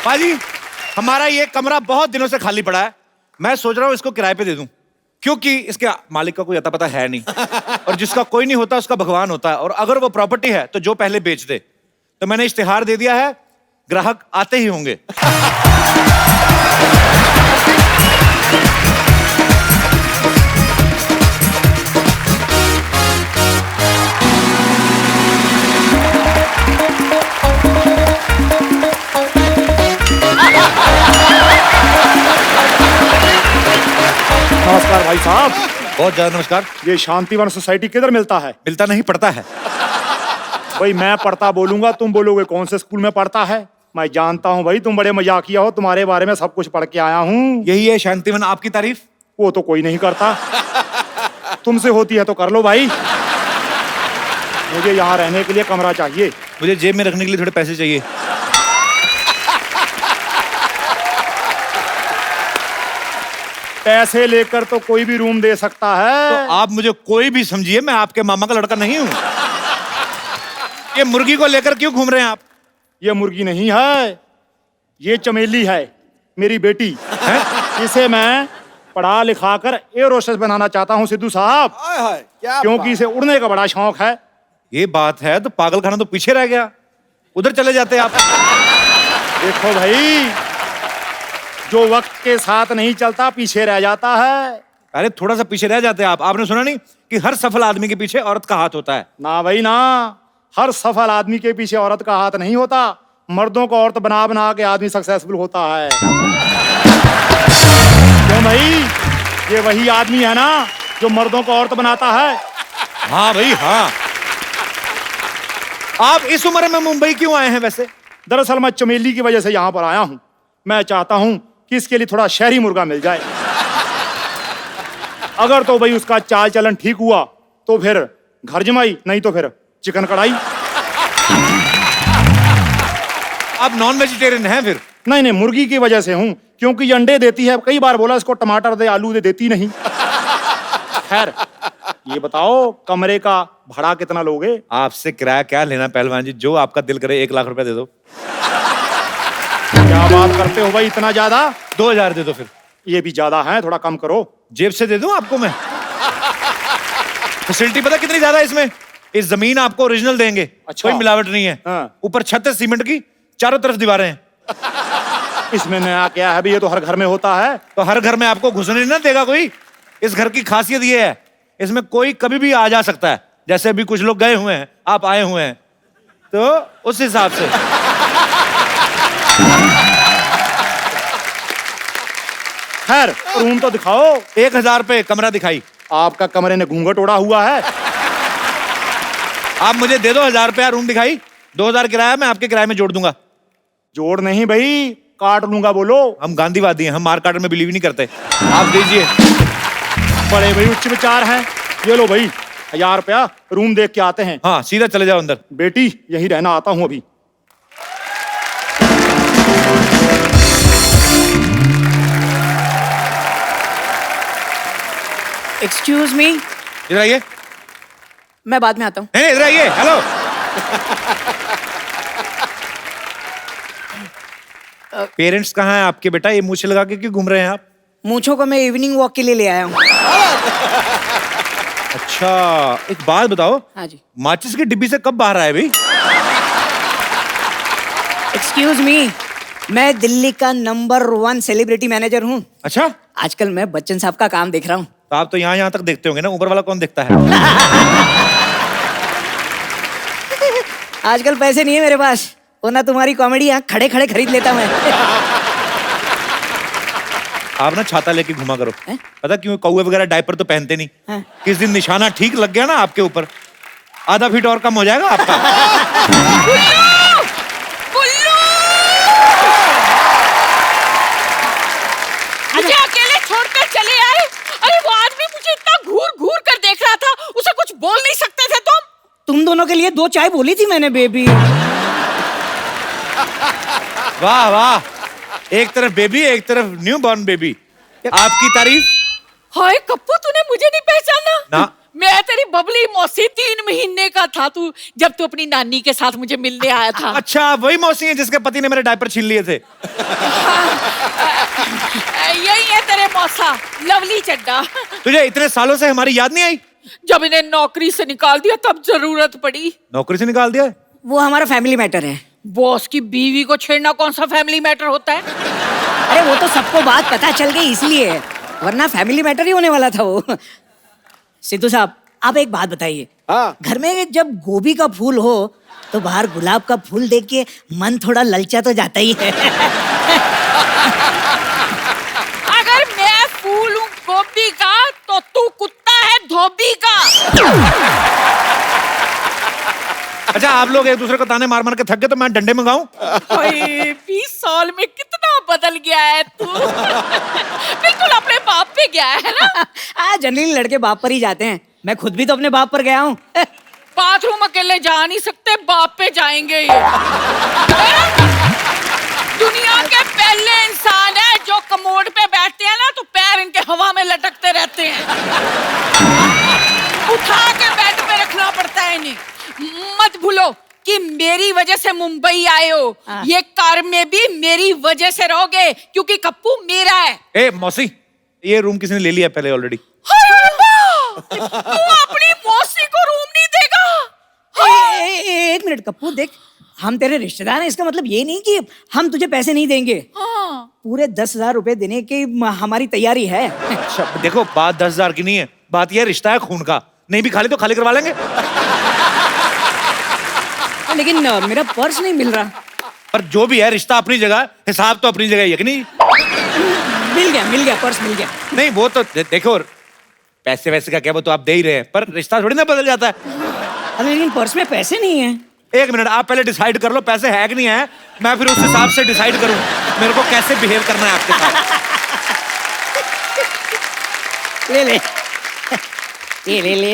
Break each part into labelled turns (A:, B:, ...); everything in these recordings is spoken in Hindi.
A: पाजी, हमारा ये कमरा बहुत दिनों से खाली पड़ा है। मैं सोच रहा हूँ इसको किराए पे दे दूं, क्योंकि इसके मालिक का कोई अता पता है नहीं और जिसका कोई नहीं होता उसका भगवान होता है। और अगर वो प्रॉपर्टी है तो जो पहले बेच दे। तो मैंने इश्तिहार दे दिया है, ग्राहक आते ही होंगे।
B: नमस्कार भाई साहब।
A: बहुत ज्यादा नमस्कार।
B: ये शांतिवन सोसाइटी किधर मिलता है?
A: मिलता नहीं, पड़ता है।
B: भाई मैं पढ़ता बोलूंगा, तुम बोलोगे कौन से स्कूल में पढ़ता है। मैं जानता हूँ भाई, तुम बड़े मजाकिया हो, तुम्हारे बारे में सब कुछ पढ़ के आया हूँ।
A: यही है शांतिवन आपकी तारीफ?
B: वो तो कोई नहीं करता। तुमसे होती है तो कर लो भाई। मुझे यहाँ रहने के लिए कमरा चाहिए।
A: मुझे जेब में रखने के लिए थोड़े पैसे चाहिए।
B: पैसे लेकर तो कोई भी रूम दे सकता है।
A: तो आप मुझे कोई भी समझिए, मैं आपके मामा का लड़का नहीं हूँ। ये मुर्गी को लेकर क्यों घूम रहे हैं आप?
B: ये मुर्गी नहीं है, ये चमेली है, मेरी बेटी है। इसे मैं पढ़ा लिखा कर एयर होस्टेस बनाना चाहता हूँ सिद्धू साहब, क्योंकि इसे उड़ने का बड़ा शौक है।
A: ये बात है तो पागलखाना तो पीछे रह गया, उधर चले जाते आप।
B: देखो भाई, जो वक्त के साथ नहीं चलता पीछे रह जाता है।
A: अरे थोड़ा सा पीछे रह जाते आप। आपने सुना नहीं कि हर सफल आदमी के पीछे औरत का हाथ होता है?
B: ना भाई ना, हर सफल आदमी के पीछे औरत का हाथ नहीं होता। मर्दों को औरत बना बना के आदमी सक्सेसफुल होता है। क्यों भाई, ये वही आदमी है ना जो मर्दों को औरत बनाता है।
A: हाँ भाई हाँ। आप इस उम्र में मुंबई क्यों आए हैं वैसे?
B: दरअसल मैं चमेली की वजह से यहाँ पर आया हूँ। मैं चाहता हूँ कि इसके लिए थोड़ा शहरी मुर्गा मिल जाए। अगर तो भाई उसका चाल चलन ठीक हुआ तो फिर घर जमाई, नहीं तो फिर चिकन कढ़ाई।
A: आप नॉन वेजिटेरियन हैं फिर?
B: नहीं नहीं, मुर्गी की वजह से हूँ, क्योंकि ये अंडे देती है। कई बार बोला इसको टमाटर दे, आलू दे, देती नहीं। खैर ये बताओ, कमरे का भाड़ा कितना लोगे?
A: आपसे किराया क्या लेना पहलवान जी, जो आपका दिल करे 1 लाख रुपया दे दो।
B: क्या बात करते हो भाई, इतना ज्यादा?
A: 2000 दे दो फिर।
B: ये भी ज्यादा है, थोड़ा कम करो।
A: जेब से दे दूं आपको मैं? फैसिलिटी पता कितनी ज्यादा है इसमें? इस जमीन आपको ओरिजिनल देंगे।
B: अच्छा।
A: कोई मिलावट नहीं है।
B: हाँ।
A: ऊपर छत है सीमेंट की, चारों तरफ दीवारें हैं।
B: इसमें नया क्या है भाई, ये तो हर घर में होता है।
A: तो हर घर में आपको घुसने ना देगा कोई। इस घर की खासियत ये है, इसमें कोई कभी भी आ जा सकता है। जैसे अभी कुछ लोग गए हुए हैं, आप आए हुए हैं, तो उस हिसाब से।
B: खैर रूम तो दिखाओ।
A: 1000 पे कमरा दिखाई।
B: आपका कमरे ने घूंघट ओढ़ा हुआ है।
A: आप मुझे दे दो 1000 रुपया, रूम दिखाई। 2000 किराया मैं आपके किराए में जोड़ दूंगा।
B: जोड़ नहीं भाई, काट लूंगा। बोलो।
A: हम गांधीवादी हैं, हम मार काट में बिलीव नहीं करते। आप दीजिए।
B: बड़े भाई उच्च विचार हैं। ये लो भाई 1000 रुपया, रूम देख के आते हैं।
A: हाँ सीधा चले जाओ अंदर।
B: बेटी यही रहना, आता हूँ अभी।
C: एक्सक्यूज मी,
A: इधर आइए।
C: मैं बाद में आता हूँ।
A: नहीं इधर आइए। हेलो। पेरेंट्स कहाँ हैं आपके बेटा? ये मूछें लगा के क्यों घूम रहे हैं आप?
C: मूंछों को मैं इवनिंग वॉक के लिए ले आया हूँ।
A: अच्छा एक बात बताओ,
C: हाँ जी।
A: माचिस की डिब्बी से कब बाहर आए भाई?
C: एक्सक्यूज मी, मैं दिल्ली का नंबर 1 सेलिब्रिटी मैनेजर हूँ।
A: अच्छा,
C: आजकल मैं बच्चन साहब का काम देख रहा हूँ।
A: तो आप तो यहाँ तक देखते होंगे ना, ऊपर वाला कौन देखता है?
C: आजकल पैसे नहीं है मेरे पास, वरना तुम्हारी कॉमेडी यहाँ खड़े खड़े खरीद लेता मैं।
A: आप ना छाता लेके घुमा करो।
C: है?
A: पता क्यों? कौवे वगैरह डायपर तो पहनते नहीं।
C: हाँ।
A: किस दिन निशाना ठीक लग गया ना आपके ऊपर, आधा फीट और कम हो जाएगा आपका।
D: मुझे अकेले छोड़कर चले आए। अरे वो आदमी मुझे इतना घूर घूर कर देख रहा था, उसे कुछ बोल नहीं सकते थे तुम?
C: तुम दोनों के लिए 2 चाय बोली थी मैंने बेबी।
A: वाह वाह, एक तरफ बेबी एक तरफ न्यू बॉर्न बेबी। आपकी तारीफ।
D: हाय कप्पू, तूने मुझे नहीं पहचाना?
A: ना।
D: मैं तेरी बबली मौसी 3 महीने का था तू जब तू अपनी नानी के साथ मुझे मिलने आया था।
A: अच्छा, वही मौसी है जिसके पति ने मेरे डायपर छीन लिए थे।
D: यही है तेरे मौसा, लवली चड्डा।
A: तुझे इतने सालों से हमारी याद नहीं आई?
D: जब इन्हें नौकरी से निकाल दिया तब जरूरत पड़ी।
A: नौकरी से निकाल दिया?
C: वो हमारा फैमिली मैटर है।
D: बॉस की बीवी को छेड़ना कौन सा फैमिली मैटर होता है?
C: अरे वो तो सबको बात पता चल गई इसलिए, वरना फैमिली मैटर ही होने वाला था वो। सिद्धू साहब, आप एक बात बताइए।
E: हाँ।
C: घर में जब गोभी का फूल हो तो बाहर गुलाब का फूल देख के मन थोड़ा ललचा तो जाता ही है।
D: अगर मैं फूल हूँ गोभी का तो तू कुत्ता है धोबी का।
A: अच्छा, आप लोग एक दूसरे को ताने मार मार के थक गए तो मैं डंडे मंगाऊं?
D: 20 साल में कितना बदल गया है तू। बिल्कुल अपने बाप पे गया है ना।
C: जनरली लड़के बाप पर ही जाते हैं, मैं खुद भी तो अपने बाप पर गया हूँ।
D: बाथरूम अकेले जा नहीं सकते, बाप पे जाएंगे ये। दुनिया के पहले इंसान है जो कमोड पे बैठते हैं ना तो पैर इनके हवा में लटकते रहते हैं। उठा के बेड पे रखना पड़ता है इन्हें। मत भूलो कि मेरी वजह से मुंबई आए हो, ये कार में भी मेरी वजह से रहोगे क्योंकि कप्पू मेरा है।
A: ए मौसी, ये रूम किसी ने ले लिया पहले ऑलरेडी।
D: तू अपनी मौसी को रूम नहीं देगा?
C: एक मिनट कप्पू, देख हम तेरे रिश्तेदार हैं, इसका मतलब ये नहीं कि हम तुझे पैसे नहीं देंगे। पूरे 10,000 रुपए देने की हमारी तैयारी है।
A: अच्छा देखो, बात 10,000 की नहीं है, बात यह रिश्ता है खून का। नहीं भी खाली तो खाली करवा लेंगे।
C: लेकिन मेरा पर्स नहीं मिल रहा।
A: पर जो भी है, रिश्ता अपनी जगह, हिसाब तो अपनी जगह ही है कि नहीं?
C: मिल गया पर्स मिल गया।
A: नहीं वो तो देखो, पैसे वैसे का क्या, वो तो आप दे ही रहे हैं, पर रिश्ता थोड़ी ना बदल जाता है।
C: अरे लेकिन पर्स में पैसे नहीं है।
A: एक मिनट, आप पहले डिसाइड कर लो पैसे है कि नहीं है, मैं फिर उस हिसाब से डिसाइड करूं मेरे को कैसे बिहेव करना है आपके साथ।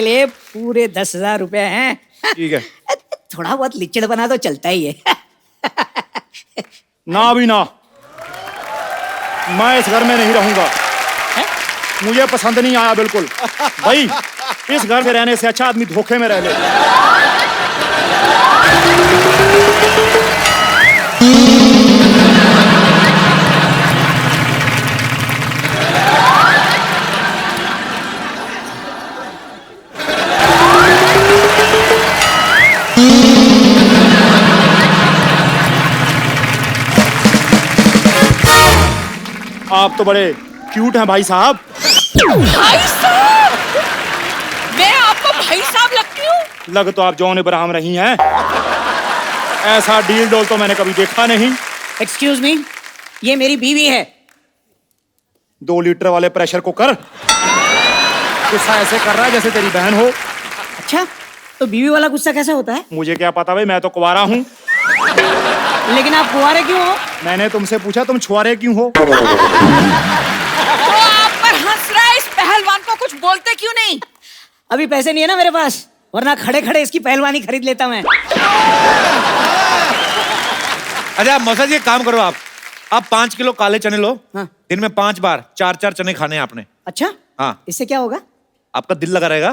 C: ले पूरे 10,000 रुपए हैं।
A: ठीक है।
C: थोड़ा बहुत लिचड़ बना तो चलता ही है।
B: ना भी ना, मैं इस घर में नहीं रहूंगा। मुझे पसंद नहीं आया बिल्कुल। भाई, इस घर में रहने से अच्छा आदमी धोखे में रह ले। आप तो बड़े क्यूट हैं भाई साहब।
D: भाई साहब, मैं आपको भाई साहब लगती हूँ?
B: लग तो आप जॉन इब्राहिम रही हैं। ऐसा डील डोल तो मैंने कभी देखा नहीं।
C: एक्सक्यूज मी, ये मेरी बीवी है।
B: 2 लीटर वाले प्रेशर कुकर गुस्सा ऐसे कर रहा है जैसे तेरी बहन हो।
C: अच्छा, तो बीवी वाला गुस्सा कैसे होता है?
B: मुझे क्या पता भाई, मैं तो कुंवारा हूँ।
C: लेकिन आप कुंवारे क्यों हो?
B: मैंने तुमसे पूछा तुम छुआरे क्यों हो।
D: वो आप पर हंस रहा है, इस पहलवान को कुछ बोलते क्यों नहीं?
C: अभी पैसे नहीं है ना मेरे पास, वरना खड़े खड़े इसकी पहलवानी खरीद लेता मैं।
A: अच्छा मौसा जी, एक काम करो, आप 5 किलो काले चने लो।
C: हाँ।
A: दिन में 5 बार 4-4 चने खाने हैं आपने।
C: अच्छा,
A: हाँ।
C: इससे क्या होगा?
A: आपका दिल लगा रहेगा।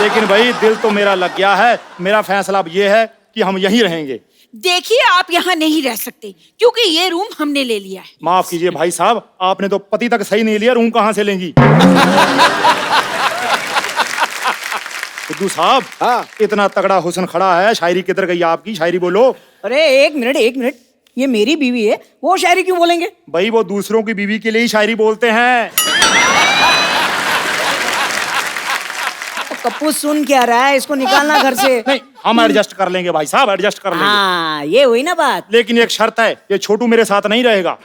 B: लेकिन भाई, दिल तो मेरा लग गया है। मेरा फैसला अब ये है कि हम यहीं रहेंगे।
D: देखिए, आप यहाँ नहीं रह सकते क्योंकि ये रूम हमने ले लिया है।
B: माफ कीजिए भाई साहब, आपने तो पति तक सही नहीं लिया, रूम कहाँ से लेंगी। सिद्धू साहब,
E: हाँ।
B: इतना तगड़ा हुस्न खड़ा है, शायरी किधर गई आपकी? शायरी बोलो।
C: अरे एक मिनट, ये मेरी बीवी है, वो शायरी क्यों बोलेंगे?
B: भाई, वो दूसरों की बीवी के लिए ही शायरी बोलते हैं।
C: कप्पू सुन क्या रहा है, इसको निकालना घर से।
B: नहीं, हम एडजस्ट कर लेंगे भाई साहब, एडजस्ट कर लेंगे।
C: हाँ, ये हुई ना बात।
B: लेकिन एक शर्त है, ये छोटू मेरे साथ नहीं रहेगा।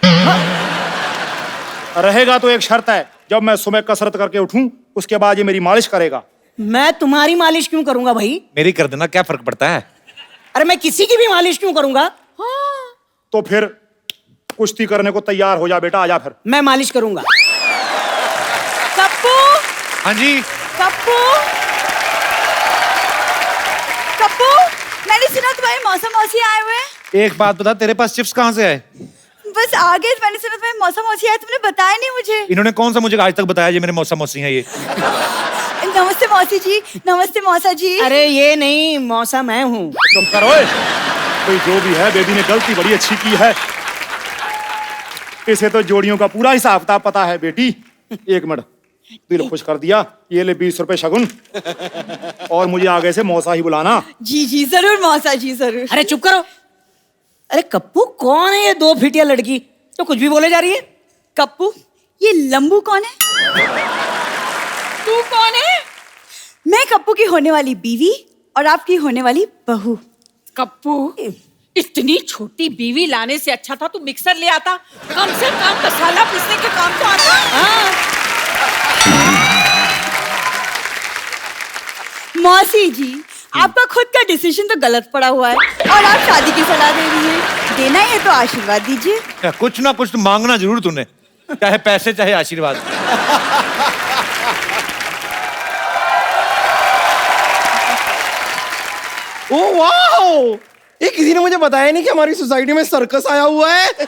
B: रहेगा तो एक शर्त है, जब मैं सुबह कसरत करके उठूं उसके बाद ये मेरी मालिश करेगा।
C: मैं तुम्हारी मालिश क्यों करूंगा भाई?
A: मेरी कर देना, क्या फर्क पड़ता है?
C: अरे मैं किसी की भी मालिश क्यों करूंगा?
B: तो फिर कुश्ती करने को तैयार हो जा बेटा, आजा फिर।
C: मैं मालिश करूंगा।
D: कप्पू,
A: हाँ जी।
D: कप्पू, कप्पू, मैंने सुना तुम्हारे मौसा मौसी आए हुए हैं।
A: एक बात बता, तेरे पास चिप्स कहाँ से आए?
D: बस आगे मैंने सुना तुम्हारे मौसा मौसी आए, तुमने बताया नहीं मुझे।
A: इन्होंने कौन सा मुझे आज तक बताया ये मेरे मौसा मौसी हैं ये?
E: नमस्ते मौसी जी, नमस्ते मौसा जी।
C: अरे ये नहीं, मौसा मैं हूँ।
B: चुप करो। कोई जो भी है, बेबी ने गलती बड़ी अच्छी की है। इसे तो जोड़ियों का पूरा हिसाब किताब पता है बेटी। एक मिनट, दिल खुश कर दिया। ये ले 20 रुपए शगुन, और मुझे आगे से मौसा ही बुलाना।
E: जी जी जरूर मौसा जी, जरूर।
C: अरे चुप करो। अरे कप्पू, कौन है ये 2 फीटिया लड़की जो कुछ भी बोले जा रही है?
E: कप्पू, ये लंबू कौन है?
D: तू कौन है?
E: मैं कप्पू की होने वाली बीवी और आपकी होने वाली बहू।
D: कप्पू, इतनी छोटी बीवी लाने से अच्छा था तू मिक्सर ले आता, कम से कम मसाला पीसने के काम तो आता।
E: मौसी जी, आपका खुद का डिसीजन तो गलत पड़ा हुआ है और आप शादी की सलाह दे रही हैं। देना है तो आशीर्वाद दीजिए।
A: कुछ ना कुछ तो मांगना जरूर तूने, चाहे पैसे चाहे आशीर्वाद।
F: ओ वाह, ये किसी ने मुझे बताया नहीं कि हमारी सोसाइटी में सर्कस आया हुआ है।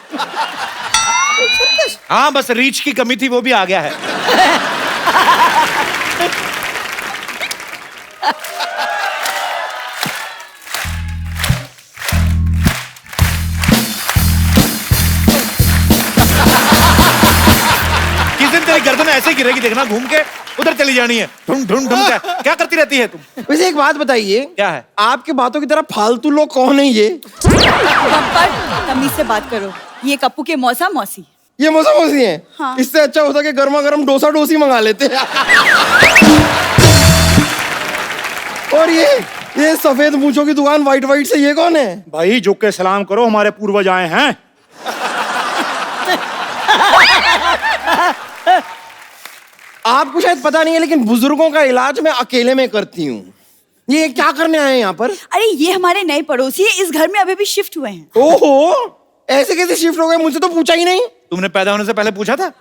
A: हाँ, बस रीच की कमी थी, वो भी आ गया है। किस दिन तेरी गर्दन ऐसे गिरेगी देखना, घूम के उधर चली जानी है। ढूंढ ढूंढ ढूंढ क्या करती रहती है तुम?
F: वैसे एक बात बताइए,
A: क्या है?
F: आपकी बातों की तरह फालतू लोग कौन है ये?
E: बम्पर, तमीज से बात करो। ये कप्पू के मौसा मौसी।
F: ये मौसा मौसी हैं?
E: हाँ।
F: इससे अच्छा होता कि गर्मा गर्म डोसा डोसी मंगा लेते। और ये सफेद मूंछों की दुकान वाइट वाइट से, ये कौन है?
B: भाई झुक के सलाम करो, हमारे पूर्वज आए हैं।
F: आपको शायद पता नहीं है, लेकिन बुजुर्गों का इलाज मैं अकेले में करती हूँ। ये क्या करने आए हैं यहाँ पर?
E: अरे ये हमारे नए पड़ोसी है, इस घर में अभी भी शिफ्ट हुए हैं।
F: ओहो, ऐसे कैसे शिफ्ट हो गए? मुझसे तो पूछा ही नहीं।
A: तुमने पैदा होने से पहले पूछा था?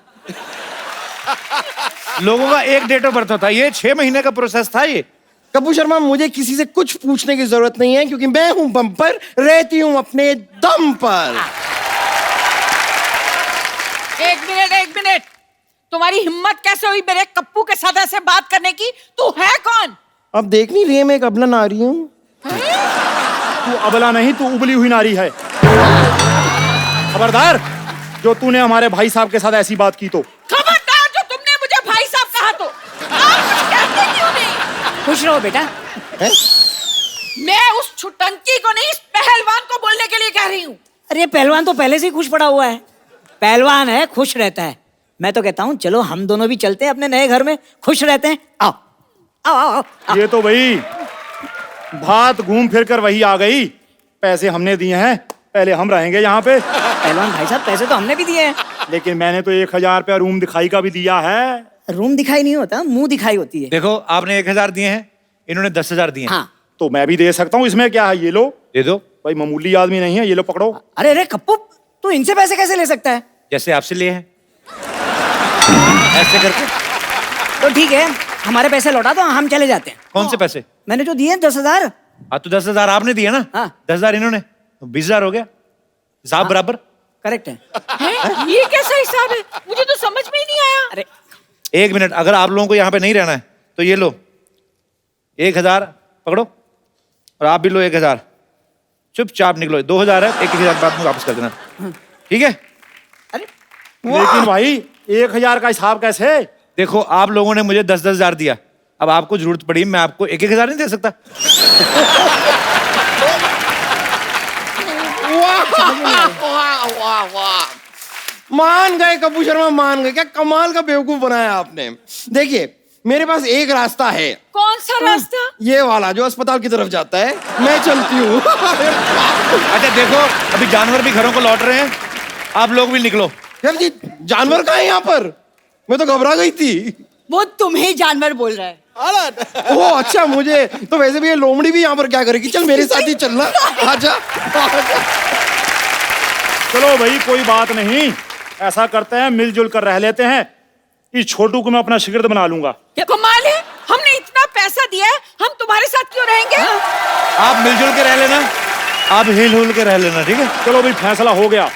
A: लोगों का एक डेट ऑफ बर्थ होता है, ये 6 महीने का प्रोसेस था ये।
F: कप्पू शर्मा, मुझे किसी से कुछ पूछने की जरूरत नहीं है, क्योंकि मैं हूं बम्पर, रहती हूं अपने दम पर।
D: एक मिनट, तुम्हारी हिम्मत कैसे हुई मेरे कप्पू के साथ ऐसे बात करने की? तू है कौन?
F: अब देख नहीं रही है, मैं एक अबला नारी हूँ।
B: तू अबला नहीं, तू उबली हुई नारी है। खबरदार, जो तूने हमारे भाई साहब के साथ ऐसी बात की तो।
D: खबरदार, जो तुमने मुझे भाई साहब कहा तो। आप कुछ कहते क्यों नहीं?
C: खुश रहो बेटा।
D: मैं उस छुटंकी को नहीं, इस पहलवान को बोलने के लिए कह रही हूँ।
C: अरे पहलवान तो पहले से ही खुश पड़ा हुआ है। पहलवान है, खुश रहता है। मैं तो कहता हूँ चलो हम दोनों भी चलते हैं अपने नए घर में, खुश रहते हैं। आओ आओ आओ, आओ।
B: ये तो भाई बात घूम फिर कर वही आ गई। पैसे हमने दिए हैं, पहले हम रहेंगे यहाँ पे।
C: पहलवान भाई साहब, पैसे तो हमने भी दिए हैं।
B: लेकिन मैंने तो 1000 रुपया रूम दिखाई का भी दिया है।
C: रूम दिखाई नहीं होता, मुंह दिखाई होती है।
A: देखो, आपने 1000 दिए हैं, इन्होंने 10,000 दिए हैं।
C: हाँ।
B: तो मैं भी दे सकता हूँ, इसमें क्या है? ये लो।
A: दे दो।
B: भाई मामूली आदमी नहीं है, ये लो पकड़ो।
C: अरे अरे कप्पू, तू इनसे पैसे कैसे ले सकता है?
A: जैसे आपसे लिए हैं, ऐसे करके।
C: तो ठीक है, हमारे पैसे लौटा दो, हम चले जाते हैं।
A: कौन से पैसे?
C: मैंने जो दिए 10,000।
A: हाँ, तो 10,000 आपने दिए ना।
C: हाँ।
A: 10,000 इन्होंने, तो 20,000 हो गया। हिसाब बराबर।
C: करेक्ट है।
D: हैं? ये कैसा हिसाब है? मुझे तो समझ में ही नहीं आया।
C: अरे
A: 1 मिनट, अगर आप लोगों को यहाँ पे नहीं रहना है तो ये लो 1000 पकड़ो, और आप भी लो 1000। चुपचाप निकलो। 2000 है, 1,000 बाद में वापस कर देना, ठीक है?
C: अरे
B: लेकिन भाई 1000 का हिसाब कैसे?
A: देखो, आप लोगों ने मुझे 10,000 दिया, अब आपको जरूरत पड़ी, मैं आपको 1,000 नहीं दे सकता।
F: मान गए कप्पू शर्मा, मान गए। क्या कमाल का बेवकूफ बनाया आपने। देखिए, मेरे पास एक रास्ता है।
D: कौन सा रास्ता?
F: ये वाला जो अस्पताल की तरफ जाता है। मैं चलती हूँ।
A: अच्छा देखो, अभी जानवर भी घरों को लौट रहे हैं, आप लोग भी निकलो।
F: यार जी, जानवर कहाँ है यहाँ पर? मैं तो घबरा गई थी।
E: वो तुम्हें जानवर बोल रहा है।
F: ओह अच्छा, मुझे तो वैसे भी ये लोमड़ी भी यहाँ पर क्या करेगी। चल मेरे साथ ही चलना। आजा।
B: चलो भाई, कोई बात नहीं, ऐसा करते हैं, मिलजुल कर रह लेते हैं। इस छोटू को मैं अपना शिगिर्द बना लूंगा।
D: क्या कमाल है, हमने इतना पैसा दिया है, हम तुम्हारे साथ क्यों रहेंगे?
A: आप मिलजुल के रह लेना, आप हिल हुल के रह लेना, ठीक है?
B: चलो भाई, फैसला हो गया।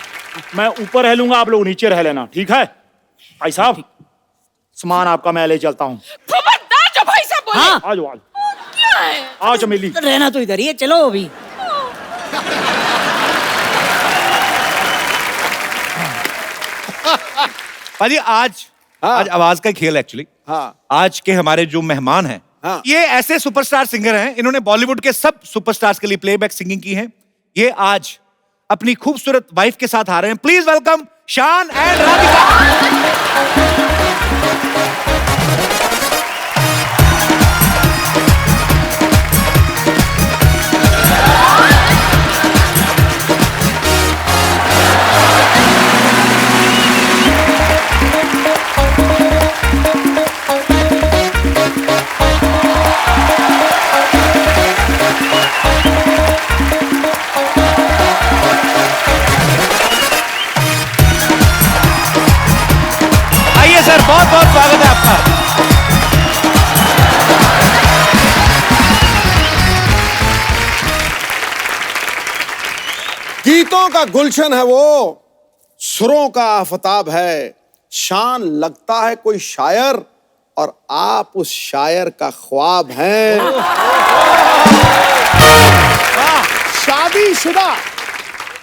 B: मैं ऊपर रह लूंगा, आप लोग नीचे रह लेना, ठीक है? भाई साहब, सामान आपका मैं ले चलता हूँ।
D: खबरदार, जो भाई साहब
C: हाँ
B: आ जाओ
D: क्या है?
B: आओ चमेली।
C: तो रहना तो इधर ही है, चलो अभी।
A: पाजी आज आवाज का खेल एक्चुअली। आज के हमारे जो मेहमान हैं, ये ऐसे सुपरस्टार सिंगर हैं, इन्होंने बॉलीवुड के सब सुपरस्टार्स के लिए प्लेबैक सिंगिंग की है। ये आज अपनी खूबसूरत वाइफ के साथ आ रहे हैं। प्लीज वेलकम शान एंड राधिका। आइए सर, बहुत बहुत स्वागत है आपका।
G: गीतों का गुलशन है वो, सुरों का आफताब है। शान लगता है कोई शायर और आप उस शायर का ख्वाब हैं।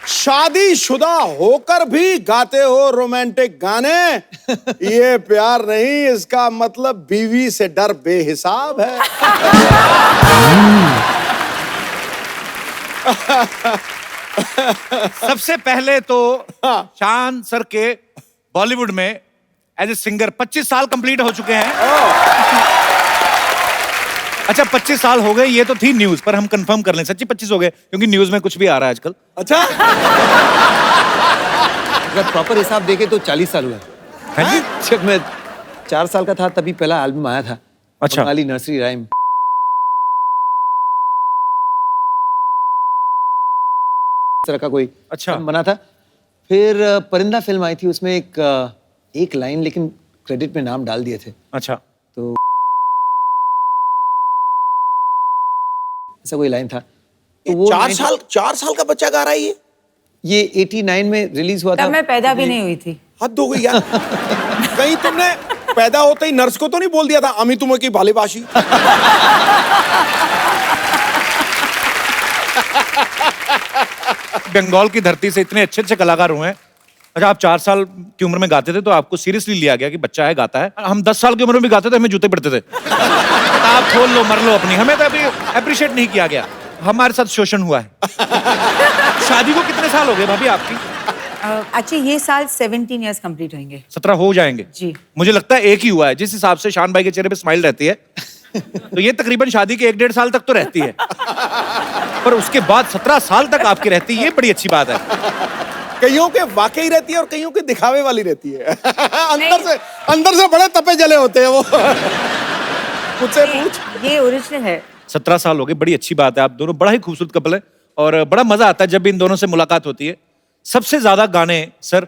G: शादीशुदा होकर भी गाते हो रोमांटिक गाने। ये प्यार नहीं, इसका मतलब बीवी से डर बेहिसाब है।
A: सबसे पहले तो शान सर के बॉलीवुड में एज ए सिंगर 25 साल कंप्लीट हो चुके हैं। अच्छा 25 साल हो गए, ये तो थी न्यूज, पर हम कंफर्म कर लें सच्ची 25 हो गए, क्योंकि न्यूज में कुछ भी आ रहा है आजकल।
G: अच्छा,
H: अगर प्रॉपर हिसाब देखे तो 40 साल हुआ
A: हैं जी?
H: जब मैं 4 साल का था तभी पहला एल्बम आया था।
A: अच्छा।
H: Bengali nursery rhyme. इस तरह का कोई
A: अच्छा।
H: फिल्म बना था। फिर परिंदा फिल्म आई थी, उसमें एक लाइन लेकिन क्रेडिट में नाम डाल दिए थे।
A: अच्छा,
H: तो ऐसा कोई लाइन था। तो वो
G: 4 साल का बच्चा गा रहा है
H: ये 89 में रिलीज हुआ था।
I: तब मैं पैदा भी नहीं हुई थी।
G: हद हो गई यार। कहीं तुमने पैदा होते ही नर्स को तो नहीं बोल दिया था अमी तुम्हें की भालीबाशी?
A: बंगाल की धरती से इतने अच्छे अच्छे कलाकार हुए हैं। अच्छा, आप 4 साल की उम्र में गाते थे तो आपको सीरियसली लिया गया कि बच्चा है गाता है। हम 10 साल की उम्र में भी गाते थे, हमें जूते पड़ते थे। आप खोल लो मर लो अपनी, हमें तो अभी अप्रिशिएट नहीं किया गया। हमारे साथ शोषण हुआ है। शादी को कितने साल हो गए भाभी आपकी?
I: एक्चुअली ये साल 17 इयर्स कंप्लीट होंगे।
A: 17 हो जाएंगे
I: जी।
A: मुझे लगता है एक ही हुआ है, जिस हिसाब से शान भाई के चेहरे पे स्माइल रहती है तो ये तकरीबन शादी के 1-1.5 साल तक तो रहती है, पर उसके बाद 17 साल तक आपकी रहती है, ये बड़ी अच्छी बात है।
G: कईयों के वाकई रहती है और कईयों के दिखावे वाली रहती है। अंदर से बड़े तपे जले होते हैं वो। मुझसे पूछ।
I: ये ओरिजिनल है।
A: 17 साल हो गए, बड़ी अच्छी बात है। आप दोनों बड़ा ही खूबसूरत कपल है और बड़ा मजा आता है जब भी इन दोनों से मुलाकात होती है। सबसे ज्यादा गाने सर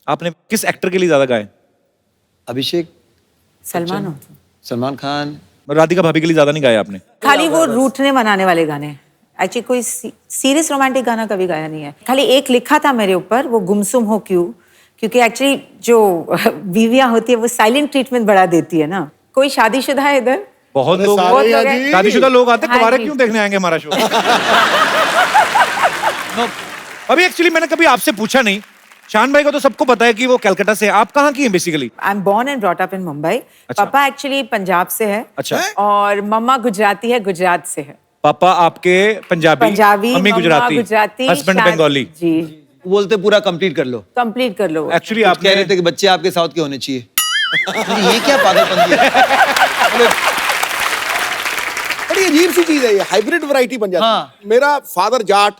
A: आपने किस एक्टर के लिए ज्यादा गाए?
H: अभिषेक,
I: सलमान
H: खान,
A: राधिका भाभी के लिए ज्यादा नहीं गाया आपने?
I: खाली वो रूठने मनाने वाले गाने। एक्चुअली कोई सीरियस रोमांटिक गाना कभी गाया नहीं है। खाली एक लिखा था मेरे ऊपर, वो गुमसुम हो क्यों, क्योंकि एक्चुअली जो बीवियां होती है वो साइलेंट ट्रीटमेंट बढ़ा देती है ना। कोई शादीशुदा है इधर?
A: बहुत लोग
I: हैं।
A: शादीशुदा लोग आते,
I: हाँ
A: कुंवारे
I: जी।
A: क्यों देखने आएंगे हमारा शो? अभी एक्चुअली मैंने कभी आपसे पूछा नहीं। शान भाई को तो सबको पता है कि वो कलकत्ता से हैं। आप कहाँ की हैं basically?
I: I am born and brought up in Mumbai.
A: अच्छा।
I: पापा एक्चुअली पंजाब से है।
A: अच्छा।
I: और मम्मा गुजराती है, गुजरात से है।
A: पापा आपके Punjabi, mummy
I: mamma
A: Gujarati, husband
I: शादी-
A: बंगाली।
I: जी।
H: बोलते पूरा कंप्लीट कर लो।
I: कंप्लीट कर लो।
A: एक्चुअली
H: आप
A: आप
H: कह रहे थे कि बच्चे आपके साउथ के होने चाहिए। ये क्या पागलपंती है?
G: बड़ी अजीब सी चीज है ये, हाइब्रिड वैरायटी बन जाती है।
H: हाँ।
G: मेरा फादर जाट,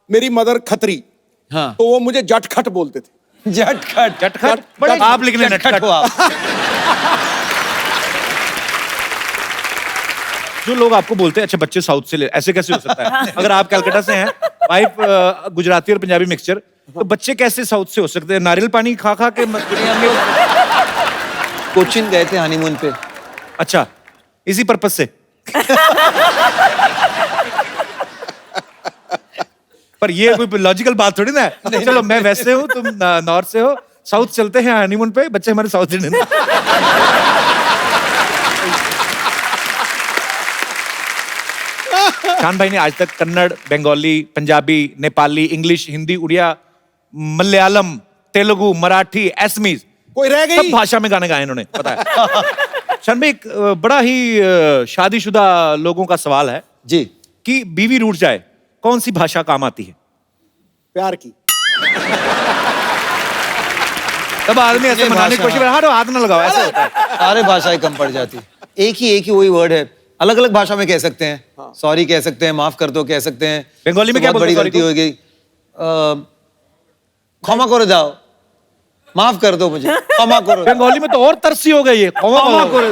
G: मेरी मदर खत्री,
H: हाँ।
G: तो वो मुझे जटखट बोलते थे।
H: जटखट।
A: जटखट बड़े आप लिखने नटखट
H: हो आप।
A: जो लोग आपको बोलते हैं अच्छा बच्चे साउथ से ले, ऐसे कैसे हो सकता है? अगर आप कलकत्ता से हैं, वाइफ गुजराती और पंजाबी मिक्सचर, तो बच्चे कैसे साउथ से हो सकते हैं? नारियल पानी खा खा के
H: कोचिन गए थे हनीमून पे।
A: अच्छा, इसी पर्पस से। पर ये कोई लॉजिकल बात थोड़ी ना है। चलो मैं वैसे हूँ, तुम नॉर्थ से हो, साउथ चलते हैं हनीमून पे, बच्चे हमारे साउथ इंडियन। शान भाई ने आज तक कन्नड़, बंगाली, पंजाबी, नेपाली, इंग्लिश, हिंदी, उड़िया, मलयालम, तेलुगु, मराठी, असमीज,
G: कोई रह गई?
A: सब भाषा में गाने गाए इन्होंने, पता है। शान भाई, एक बड़ा ही शादीशुदा लोगों का सवाल है
H: जी।
A: कि बीवी रूठ जाए, कौन सी भाषा काम आती है?
G: प्यार की।
A: तब आदमी ऐसे मनाने की कोशिश कर, हाँ हाथ ना लगाओ, ऐसे होता है।
H: सारे भाषाएं कम पड़ जाती। एक ही वही वर्ड है, अलग अलग भाषा में कह सकते हैं। सॉरी कह सकते हैं, माफ कर दो कह सकते हैं।
A: बंगाली में क्या
H: बहुत
A: बोलते
H: बड़ी
A: हैं
H: गलती हो गई, क्षमा करो जाओ, माफ कर दो मुझे, क्षमा करो।
A: बंगाली में तो और तरसी हो गई है, क्षमा करो।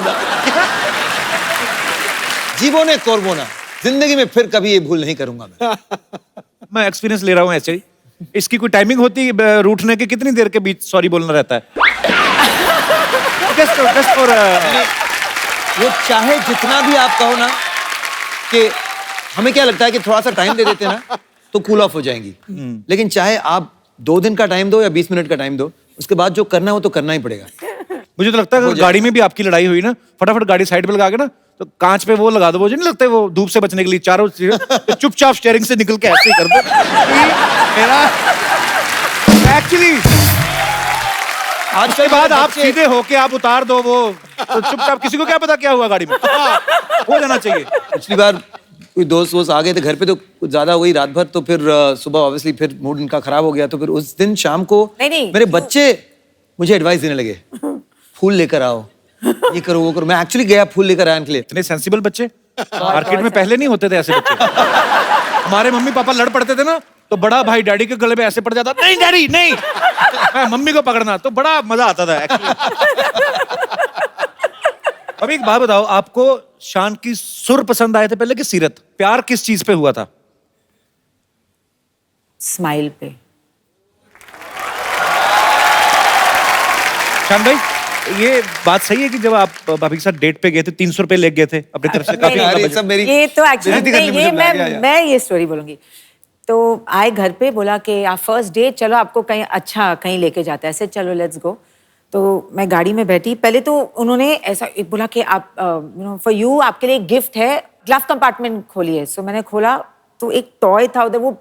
H: जीवो ने करबो ना, जिंदगी में फिर कभी ये भूल नहीं करूंगा मैं।
A: मैं एक्सपीरियंस ले रहा हूँ ऐसे ही। इसकी कोई टाइमिंग होती है रूठने की? कितनी देर के बीच सॉरी बोलना रहता है? जस्ट फॉर
H: वो चाहे जितना भी आप कहो ना, कि हमें क्या लगता है कि थोड़ा सा टाइम दे देते ना तो कूल ऑफ हो जाएंगी, लेकिन चाहे आप 2 दिन का टाइम दो या 20 मिनट का टाइम दो, उसके बाद जो करना है वो तो करना ही पड़ेगा।
A: मुझे तो लगता है अगर गाड़ी में भी आपकी लड़ाई हुई ना, फटाफट गाड़ी साइड पे लगा के ना, तो कांच पे वो लगा दो, वो जो नहीं लगता है वो धूप से बचने के लिए चारों चीजें, तो चुपचाप स्टीयरिंग से निकल के ऐसे ही कर दो कि मेरा एक्चुअली आज के बाद आप सीधे होके आप उतार दो वो, तो चुपचाप, किसी को क्या पता क्या हुआ गाड़ी में, हो जाना चाहिए।
H: पिछली बार कोई दोस्त वोस्त आ गए थे घर पे, तो कुछ ज्यादा हुई रात भर, तो फिर सुबह ऑब्वियसली फिर मूड इनका खराब हो गया, तो फिर उस दिन शाम को
I: नहीं,
H: मेरे बच्चे मुझे एडवाइस देने लगे, फूल लेकर आओ, ये करो वो करो। मैं एक्चुअली गया फूल लेकर आने के लिए।
A: इतने सेंसिबल बच्चे मार्केट में पहले नहीं होते थे ऐसे बच्चे। हमारे मम्मी पापा लड़ पड़ते थे ना, तो बड़ा भाई डैडी के गले में ऐसे पड़ जाता, नहीं डैडी नहीं, मैं मम्मी को पकड़ना, तो बड़ा मजा आता था एक्चुअली। अब एक बात बताओ, आपको शान की सुर पसंद आए थे पहले कि सीरत? प्यार किस चीज पे हुआ था?
I: स्माइल पे।
A: शान भाई, ये बात सही है कि जब आप भाभी के साथ डेट पे गए थे 300 रुपए ले गए थे अपनी तरफ से? काफी
H: यार, ये
A: बजट।
H: सब मेरी
I: ये तो एक्चुअली
H: बेइज्जती करने
I: ये
H: मुझे लग गया यार।
I: मैं ये स्टोरी बोलूंगी। तो आए घर पे, बोला कि आप फर्स्ट डे चलो आपको कहीं अच्छा कहीं लेके जाता है, ऐसे चलो लेट्स गो। तो मैं गाड़ी में बैठी, पहले तो उन्होंने ऐसा एक बोला कि आप फॉर यू, आपके लिए एक गिफ्ट है, ग्लव कंपार्टमेंट खोलिए। सो मैंने खोला तो एक टॉय था उधर, वो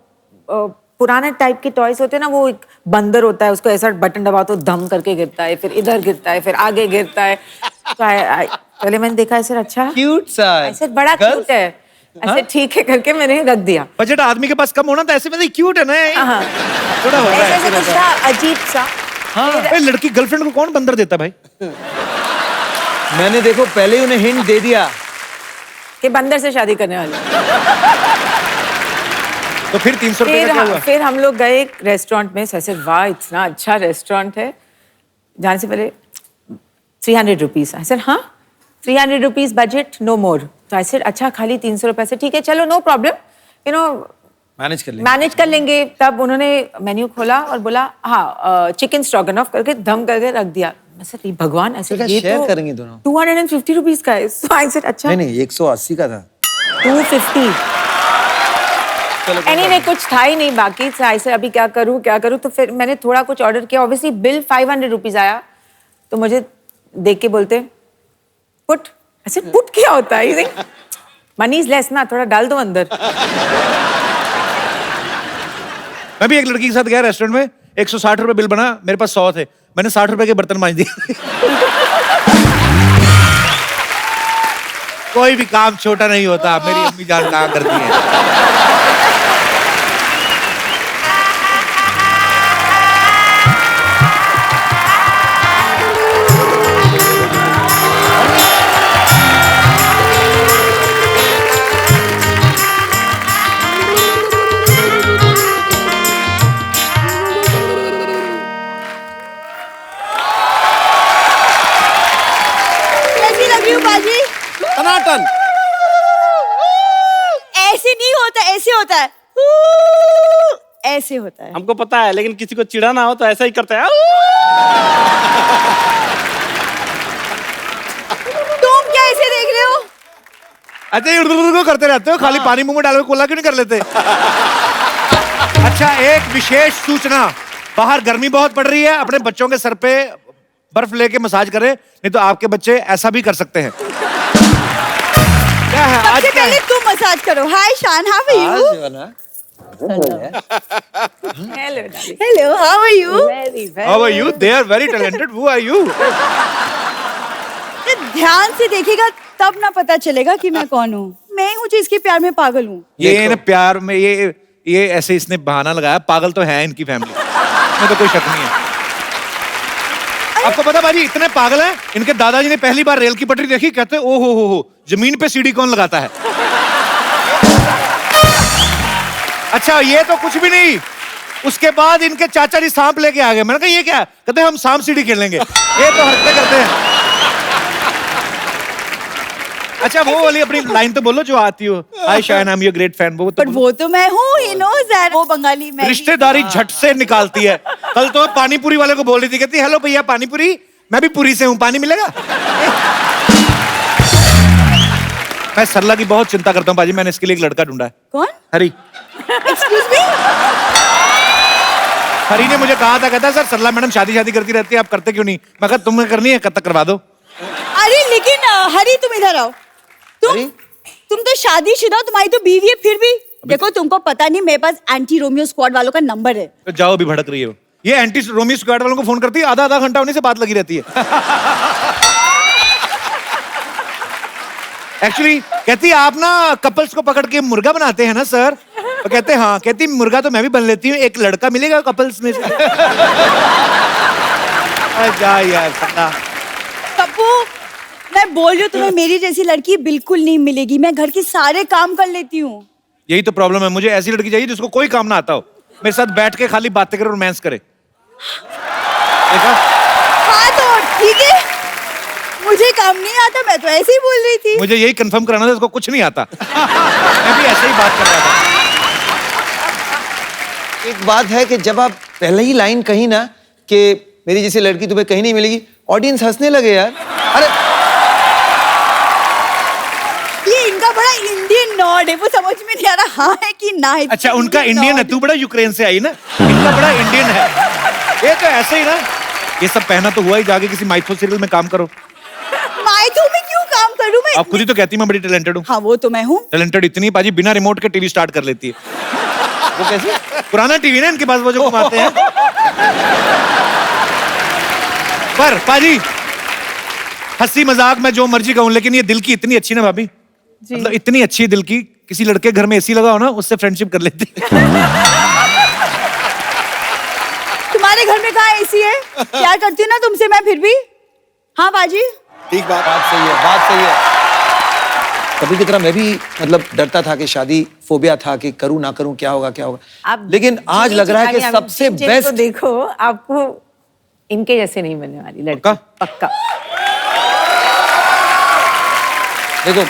I: पुराने टाइप के टॉयज होते हैं ना, वो एक बंदर होता है, उसको ऐसा बटन दबाओ तो धम करके गिरता है, फिर इधर गिरता है, फिर आगे गिरता है। तो पहले मैंने देखा ऐसे, अच्छा
H: क्यूट सा है,
I: ऐसे बड़ा क्यूट है, ऐसे ठीक है करके मैंने रख दिया।
A: बजट आदमी के पास कम होना था, ऐसे में क्यूट है ना,
I: हाँ,
A: थोड़ा होता है
I: ऐसे कुछ था अजीब सा।
A: हाँ, लड़की गर्लफ्रेंड को कौन बंदर देता भाई?
H: मैंने देखो पहले ही उन्हें हिंट दे दिया
I: कि बंदर से शादी करने वाले।
A: तो फिर 300 रुपए का क्या हुआ?
I: फिर हम लोग गए एक रेस्टोरेंट में, ऐसे वाह इतना अच्छा रेस्टोरेंट है, जाने से पहले 300 रुपीज। ऐसे हाँ 300 रुपीज बजट, नो मोर। तो ऐसे अच्छा खाली 300 रुपए से ठीक है, चलो no problem, you know manage कर लेंगे। तब उन्होंने मेन्यू खोला और बोला हाँ चिकन स्ट्रोगनॉफ करके धम करके रख दिया। ऐसे भगवान, ऐसे
H: तो
I: ये
H: शेयर
I: तो
H: करेंगे दोनों।
I: 250 रुपीज का है। So I said, अच्छा
H: नहीं 180 का था।
I: 250। एनीवे कुछ था ही नहीं बाकी, so I said, अभी क्या करूँ। तो फिर मैंने थोड़ा कुछ ऑर्डर किया, ऑब्वियसली बिल 500 रुपीज आया। तो मुझे देख के बोलते पुट, ऐसे पुट क्या होता है? मनी इज लेस ना, थोड़ा डाल दो अंदर।
A: मैं भी एक लड़की के साथ गया रेस्टोरेंट में, 160 रुपए बिल बना, मेरे पास 100 थे, मैंने 60 रुपए के बर्तन मांज दिए। कोई भी काम छोटा नहीं होता, मेरी अम्मी जान कहा करती है।
E: कैसी लग रही हूँ बाजी?
G: टनाटन।
E: ऐसे नहीं होता, ऐसे होता है, ऐसे होता है।
J: हमको पता है, लेकिन किसी को चिढ़ाना हो तो ऐसा ही करते हैं।
E: तुम क्या ऐसे देख रहे हो?
A: अच्छा ये को करते रहते हो, खाली पानी मुंह में डाल के कोला क्यों नहीं कर लेते? अच्छा एक विशेष सूचना, बाहर गर्मी बहुत पड़ रही है, अपने बच्चों के सर पे बर्फ लेके मसाज करें, नहीं तो आपके बच्चे ऐसा भी कर सकते हैं। क्या है आज क्या
E: पहले
A: है?
E: तुम मसाज करो। हाय शान, हाउ आर यू?
H: आज वाला
I: hello darling,
E: hello, how are you?
I: Very
A: How are you? They are very talented. Who are you?
E: ध्यान से देखेगा तब ना पता चलेगा कि मैं कौन हूँ। मैं हूँ जो इसके प्यार में पागल हूँ।
A: ये ना प्यार में ये ऐसे इसने बहाना लगाया, पागल तो है इनकी फैमिली में, तो कोई शक नहीं है। आपको पता बाजी इतने पागल हैं, इनके दादाजी ने पहली बार रेल की पटरी देखी, कहते ओ हो जमीन पे सीढ़ी कौन लगाता है। अच्छा ये तो कुछ भी नहीं, उसके बाद इनके चाचा जी सांप लेके आ गए। मैंने कहा ये क्या है? कहते हम सांप सीढ़ी खेलेंगे। ये तो हरकतें करते हैं। अच्छा वो वाली अपनी लाइन तो बोलो जो आती हो। Hi Shayan, I am your great fan. वो तो
E: पर वो तो मैं हूँ, ही नोज़ दैट। वो बंगाली मैं।
A: रिश्तेदारी झट से निकालती है। कल तो पानी पूरी वाले को बोल रही थी, कहती हेलो भैया पानी पूरी, मैं भी पूरी से हूँ, पानी मिलेगा? मैं सरला की बहुत चिंता करता हूँ बाजी, मैंने इसके लिए एक लड़का ढूंढा है।
E: कौन?
A: हरी।
E: Excuse me?
A: हरी ने मुझे कहा था, कहता सर सरला मैडम शादी करती रहती है, आप करते क्यों नहीं? मैं कहा तुम्हें करनी है, कब तक करवा दो।
E: अरे लेकिन हरी तुम इधर आओ। तुम तो शादीशुदा हो, तुम्हारी तो बीवी है, फिर भी देखो तुमको पता नहीं मेरे पास एंटी रोमियो स्क्वाड वालों का नंबर है।
A: तो जाओ अभी भड़क रही है वो। ये एंटी रोमियो स्क्वाड वालों को फोन करती है, आधा घंटा उन्हीं से बात लगी रहती है। एक्चुअली कहती आप ना कपल्स को पकड़ के मुर्गा बनाते हैं ना सर? तो कहते हाँ। कहती मुर्गा तो मैं भी बन लेती हूँ, एक लड़का मिलेगा कपल्स में से? जा यार सन्ना।
E: पप्पू मैं बोल रही हूँ तुम्हें मेरी जैसी लड़की बिल्कुल नहीं मिलेगी। मैं घर के सारे काम कर लेती हूँ।
A: यही तो प्रॉब्लम है, मुझे ऐसी लड़की चाहिए जिसको कोई काम ना आता हो, मेरे साथ बैठ के खाली बातें करे, रोमांस करे। देखा?
E: हाँ तो ठीक है, मुझे काम नहीं आता, मैं तो ऐसे ही बोल रही थी।
A: मुझे यही कंफर्म कराना था, इसको कुछ नहीं आता। मैं भी ऐसे ही बात कर रहा था।
H: एक बात है कि जब आप पहले ही लाइन कही ना कि मेरी जैसी लड़की तुम्हें कहीं नहीं मिलेगी, ऑडियंस हंसने लगे यार। अरे
E: ये इनका बड़ा इंडियन नॉड है, वो समझ में नहीं आ रहा हाँ है कि ना है।
A: अच्छा उनका इंडियन है, तू बड़ा यूक्रेन से आई ना, इनका बड़ा इंडियन है। ये तो ऐसे ही ना, ये सब पहना तो हुआ ही, जाके किसी माइथो सीरियल में काम करो।
E: माइथो में क्यों काम करूं मैं?
A: आप खुद ही तो कहती मैं बड़ी टैलेंटेड हूँ।
E: हाँ वो तो मैं हूँ।
A: टैलेंटेड इतनी पाजी बिना रिमोट के टीवी स्टार्ट कर लेती है। वो कैसे? पुराना टीवी ना इनके पास, वो जो घुमाते हैं। पर पाजी हंसी मजाक मैं जो मर्जी कहूं, लेकिन ये दिल की इतनी अच्छी ना भाभी, मतलब इतनी अच्छी दिल की, किसी लड़के घर में एसी लगा हो ना उससे फ्रेंडशिप कर लेती।
E: तुम्हारे घर में कहाँ एसी है? प्यार करती हूँ ना तुमसे मैं फिर भी। हाँ बाजी
G: ठीक बात।
H: बात सही है, बात सही है। कभी की तरह मैं भी मतलब डरता था कि शादी फोबिया था कि करूं ना करूं, क्या होगा क्या होगा।
I: आप
H: लेकिन आज लग रहा है कि
I: जिन्हें
H: सबसे
I: जिनको
H: बेस्ट
I: देखो, आपको इनके जैसे नहीं मिलने वाली लड़की।
A: पक्का?
I: पक्का।
H: देखो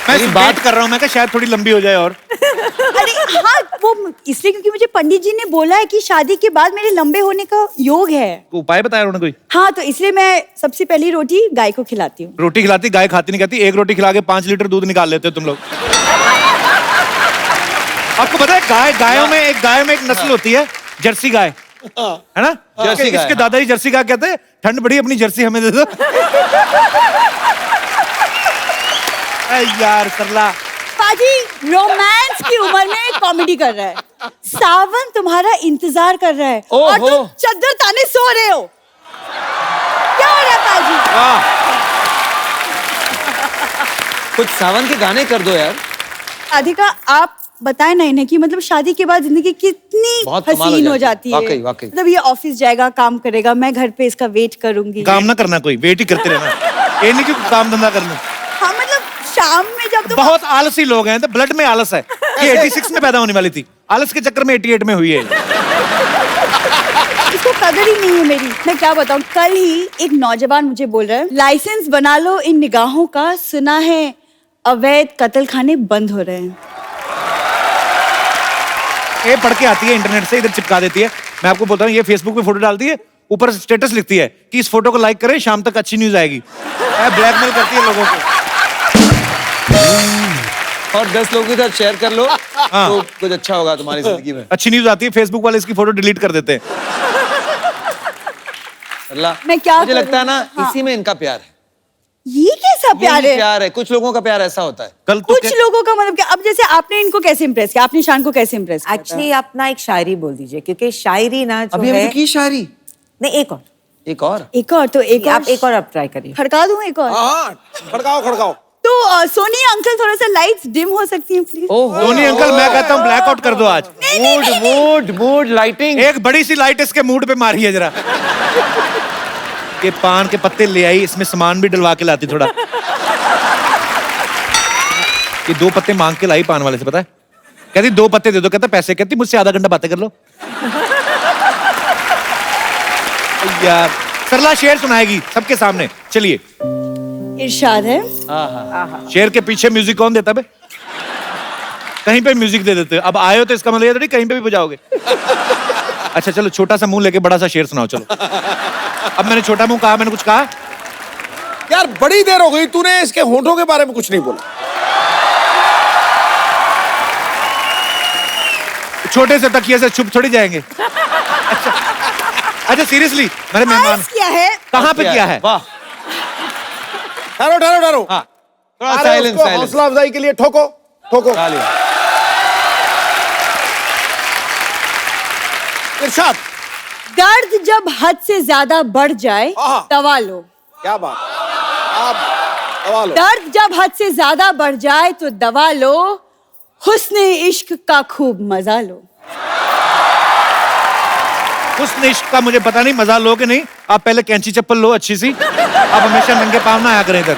A: मैं
H: मेरी
A: बात कर रहा हूँ, मैं कहा शायद थोड़ी लंबी हो जाए और।
E: अरे हाँ वो इसलिए क्योंकि मुझे पंडित जी ने बोला है कि शादी के बाद मेरे लंबे होने का योग है।
A: उपाय बताया उन्होंने कोई?
E: हाँ तो इसलिए मैं सबसे पहली रोटी गाय को खिलाती हूँ।
A: रोटी खिलाती, गाय खाती नहीं कहती। एक रोटी खिला के 5 लीटर दूध निकाल लेते हो तुम लोग। आपको पता है गायों में एक नस्ल होती है जर्सी गाय, है ना?
H: जर्सी गाय,
A: इसके
H: हाँ।
A: दादाजी जर्सी गाय कहते हैं, ठंड बड़ी अपनी जर्सी हमें दे दो। यार सरला
E: पाजी रोमांस की उम्र में कॉमेडी कर रहा है। सावन तुम्हारा इंतजार कर रहा है और
H: ओहो।
E: तुम चद्दर ताने सो रहे हो। क्या हो रहा है पाजी?
A: वाह,
H: कुछ सावन के गाने कर दो यार।
E: राधिका आप बताएं ना इन्हें कि मतलब शादी के बाद जिंदगी कितनी
H: बहुत कमाल
E: हसीन
H: हो
E: हो
H: जाती
E: जाती
H: है।
E: है।
H: वाकई, वाकई।
E: मतलब ये ऑफिस जाएगा, काम करेगा, मैं घर पे इसका वेट करूंगी।
A: काम ना करना, कोई वेट ही करते रहना। ये नहीं कि काम धंधा कर लो।
E: हाँ मतलब शाम में जब तुम
A: बहुत आलसी लोग हैं, तो ब्लड में आलस है। ये 86 में पैदा होने वाली थी, आलस के चक्कर में 88 में हुई है।
E: इसको कदर ही नहीं है मेरी। मैं क्या बताऊं, कल ही एक नौजवान मुझे बोल रहा है लाइसेंस बना लो इन निगाहों का, सुना है अवैध कत्ल खाने बंद हो रहे हैं।
A: ये पढ़ के आती है इंटरनेट से, इधर चिपका देती है। मैं आपको बोलता हूँ, ये फेसबुक पे फोटो डालती है, ऊपर स्टेटस लिखती है कि इस फोटो को लाइक करें, शाम तक अच्छी न्यूज आएगी। ब्लैकमेल करती है लोगों को।
H: और 10 लोगों के साथ शेयर कर लो तो कुछ अच्छा होगा तुम्हारी जिंदगी में।
A: अच्छी न्यूज आती है, फेसबुक वाले इसकी फोटो डिलीट कर देते हैं।
H: अल्लाह,
E: मैं क्या
H: मुझे
E: करूं?
H: लगता है ना
E: हाँ।
H: इसी में इनका प्यार है।
E: ये कैसा प्यार
H: यही
E: है?
H: प्यार है, कुछ लोगों का प्यार ऐसा होता है।
A: कल तो
E: कुछ लोगों का मतलब क्या? अब जैसे आपने इनको कैसे इम्प्रेस किया, आपने शान को कैसे इम्प्रेस किया?
I: एक्चुअली आप ना एक शायरी बोल दीजिए, क्योंकि शायरी ना जो
H: अभी
I: है
H: हमने की शायरी।
I: नहीं, एक और
H: एक और
E: एक और तो एक और
I: आप एक और आप ट्राई करिए।
E: खड़का दूं एक और?
G: हाँ खड़काओ खड़काओ।
E: तो सोनी अंकल थोड़ा सा लाइट्स डिम हो सकती हैं प्लीज?
A: धोनी अंकल मैं कहता हूँ ब्लैकआउट कर दो आज।
H: Mood lighting.
A: एक बड़ी सी लाइट इसके मूड पे मारी है जरा। ये पान के पत्ते ले आई, इसमें सामान भी डलवा के लाती थोड़ा। ये 2 पत्ते मांग के लाई पान वाले से, पता है? कहती 2 पत्ते दे दो, कहता पैसे, कहती मुझसे आधा घंटा बातें कर लो। यार सरला शेर सुनाएगी सबके सामने, चलिए।
E: इरशाद है।
A: शेर के पीछे म्यूजिक कौन देता बे? कहीं पे म्यूजिक दे देते हो। अब आए हो तो इसका मतलब ये थोड़ी कहीं पे भी बजाओगे। अच्छा चलो, छोटा सा मुंह लेके बड़ा सा शेर सुनाओ, चलो। अब मैंने छोटा मुंह कहा, मैंने कुछ कहा?
G: यार बड़ी देर हो गई, तूने इसके होंठों के बारे में कुछ नहीं बोला।
A: छोटे से तकिए से छुप थोड़ी जाएंगे। अच्छा सीरियसली, मेरे मेहमान
E: आइस क्या है?
A: कहाँ पे किया है?
H: वाह,
G: ठहरो ठहरो ठहरो।
H: हाँ, थोड़ा
G: अरे
H: साइलेंस
G: उसको
H: साइलेंस।
G: हौसला अफजाई के लिए ठोको ठोको। इरशाद।
E: दर्द जब हद से ज्यादा बढ़ जाए
G: हाँ।
E: दवा लो।
G: क्या बात, आप दवा लो।
E: दर्द जब हद से ज्यादा बढ़ जाए तो दवा लो, हुस्न इश्क का खूब मजा लो।
A: हुस्न इश्क का मुझे पता नहीं, मजा लो कि नहीं। आप पहले कैंची चप्पल लो अच्छी सी। आप हमेशा नंगे पाँव ना आया करें इधर।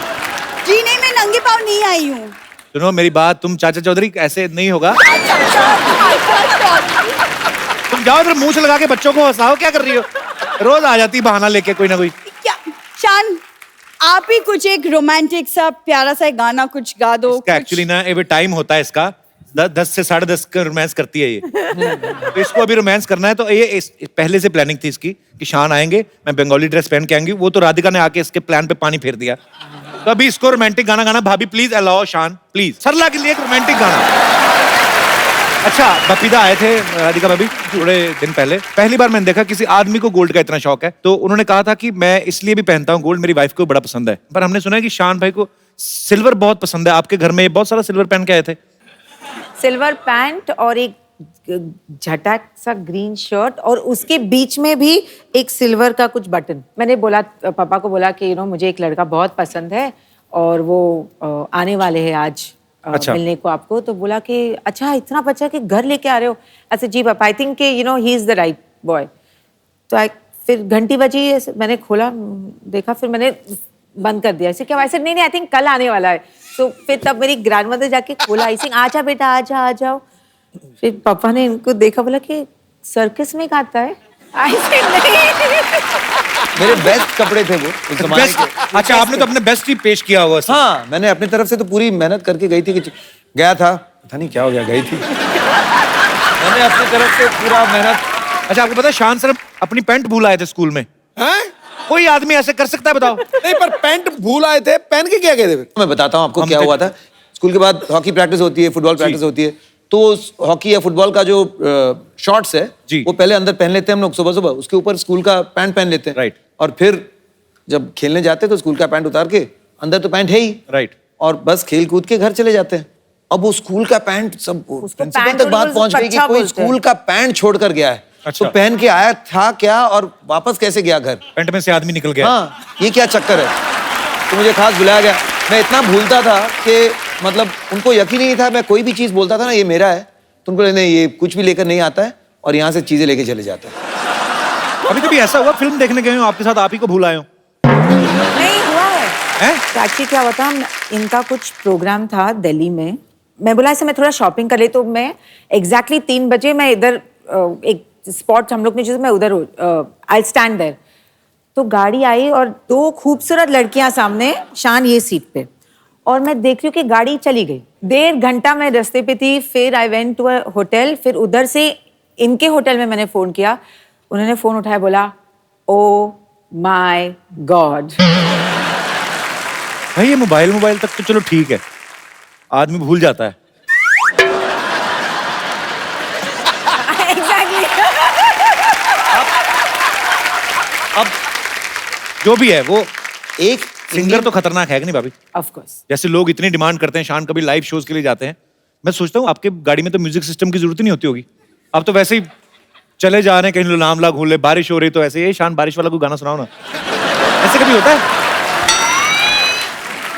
E: जी नहीं, मैं नंगे पाँव नहीं आई हूँ।
A: सुनो मेरी बात, तुम चाचा चौधरी ऐसे नहीं होगा। तुम जाओ इधर, मुंह से लगा के बच्चों को हंसाओ। क्या कर रही हो? रोज आ जाती बहाना लेके कोई ना कोई।
E: क्या शान, आप ही कुछ एक रोमांटिक सा प्यारा सा एक गाना कुछ गा दो।
A: एक्चुअली ना ये टाइम होता है इसका, 10 से 10:30 का रोमांस करती है ये। तो इसको अभी रोमांस करना है, तो ये पहले से प्लानिंग थी इसकी कि शान आएंगे, मैं बंगाली ड्रेस पहन के आएंगी। वो तो राधिका ने आके इसके प्लान पे पानी फेर दिया। तो अभी इसको रोमांटिक गाना गाना। भाभी प्लीज अलाओ शान, प्लीज सरला के लिए एक रोमांटिक गाना। अच्छा बपीदा आए थे राधिका भाभी थोड़े दिन पहले। पहली बार मैंने देखा किसी आदमी को गोल्ड का इतना शौक है। तो उन्होंने कहा था कि मैं इसलिए भी पहनता हूँ गोल्ड, मेरी वाइफ को बड़ा पसंद है। पर हमने सुना है कि शान भाई को सिल्वर बहुत पसंद है। आपके घर में बहुत सारा सिल्वर पहन के आए थे।
I: सिल्वर पैंट और एक झटक सा ग्रीन शर्ट, और उसके बीच में भी एक सिल्वर का कुछ बटन। मैंने बोला, पापा को बोला कि मुझे एक लड़का बहुत पसंद है और वो आने वाले हैं आज
A: अच्छा।
I: मिलने को आपको। तो बोला कि अच्छा इतना बच्चा कि घर लेके आ रहे हो? ऐसे जी पापा, I think he is the right boy. तो फिर घंटी बजी, मैंने खोला देखा, फिर मैंने बंद कर दिया। ऐसे क्या? ऐसे नहीं आई थिंक कल आने वाला है। तो फिर तब मेरी ग्रैंडमदर जाके खोला, आई थिंक आजा बेटा आजा आ जाओ। फिर पापा ने इनको देखा, बोला कि सर्कस में गाता है। आई सेड नहीं।
H: मेरे बेस्ट कपड़े थे वो उस जमाने
A: बेस्ट।
H: के।
A: अच्छा आपने तो अपने बेस्ट ही पेश किया हुआ।
H: हाँ, मैंने अपनी तरफ से तो पूरी मेहनत करके गई थी कि गया था, पता नहीं क्या हो गया, गई थी। मैंने अपनी तरफ से पूरा मेहनत।
A: अच्छा आपको पता है शान सर अपनी पैंट भूल आए थे स्कूल में?
G: हैं?
A: कोई आदमी ऐसे कर सकता है बताओ?
G: नहीं पर पैंट भूल आए थे, पहन के क्या गए थे फिर?
H: मैं बताता हूँ आपको क्या हुआ था। स्कूल के बाद हॉकी प्रैक्टिस होती है, फुटबॉल प्रैक्टिस होती है। तो हॉकी या फुटबॉल का जो शॉर्ट्स है वो पहले अंदर पहन लेते हैं हम लोग सुबह सुबह, उसके ऊपर स्कूल का पैंट पहन लेते हैं।
A: राइट।
H: और फिर जब खेलने जाते हैं तो स्कूल का पैंट उतार के, अंदर तो पैंट है ही,
A: राइट,
H: और बस खेल कूद के घर चले जाते हैं। अब वो स्कूल का पैंट सब प्रिंसिपल तक बात पहुंच गई कि कोई स्कूल का पैंट छोड़ कर गया है।
A: अच्छा।
H: तो पहन के आया था क्या और वापस कैसे गया घर?
A: पैंट में से आदमी निकल गया।
H: हाँ, ये क्या चक्कर है? तो मुझे खास बुलाया गया। मैं इतना भूलता था कि मतलब उनको यकीन नहीं था, मैं कोई भी चीज बोलता था ना ये मेरा है, तो उनको नहीं, ये कुछ भी लेकर नहीं आता है और यहाँ से चीजें लेके चले जाता है।
A: अभी कभी ऐसा हुआ फिल्म देखने गए हो आपके साथ आप ही को भूल आए हो?
I: नहीं हुआ है।
A: हैं?
I: एक्चुअली क्या हुआ था, इनका कुछ प्रोग्राम था दिल्ली में। मैं बोला ऐसे मैं थोड़ा शॉपिंग कर ले, तो मैं एग्जैक्टली 3 बजे मैं इधर एक स्पॉट हम लोग ने जिसमें उधर आई स्टैंड देयर। तो गाड़ी आई और 2 खूबसूरत लड़कियां सामने, शान ये सीट पे, और मैं देख रही हूँ कि गाड़ी चली गई। 1.5 घंटा मैं रास्ते पे थी। फिर I went to a hotel, फिर उधर से इनके होटल में मैंने फोन किया। उन्होंने फोन उठाया, बोला ओ माय गॉड।
A: भाई ये मोबाइल तक तो चलो ठीक है, आदमी भूल जाता है। अब जो भी है वो
H: एक
A: सिंगर तो खतरनाक है कि नहीं भाभी?
I: Of course.
A: जैसे लोग इतनी डिमांड करते हैं, शान कभी लाइव शोज के लिए जाते हैं, मैं सोचता हूँ आपके गाड़ी में तो म्यूजिक सिस्टम की जरूरत ही नहीं होती होगी। आप तो वैसे ही चले जा रहे हैं, कहीं नामला घूले, बारिश हो रही तो ऐसे, ये शान बारिश वाला कोई गाना सुनाओ ना, ऐसे कभी होता है?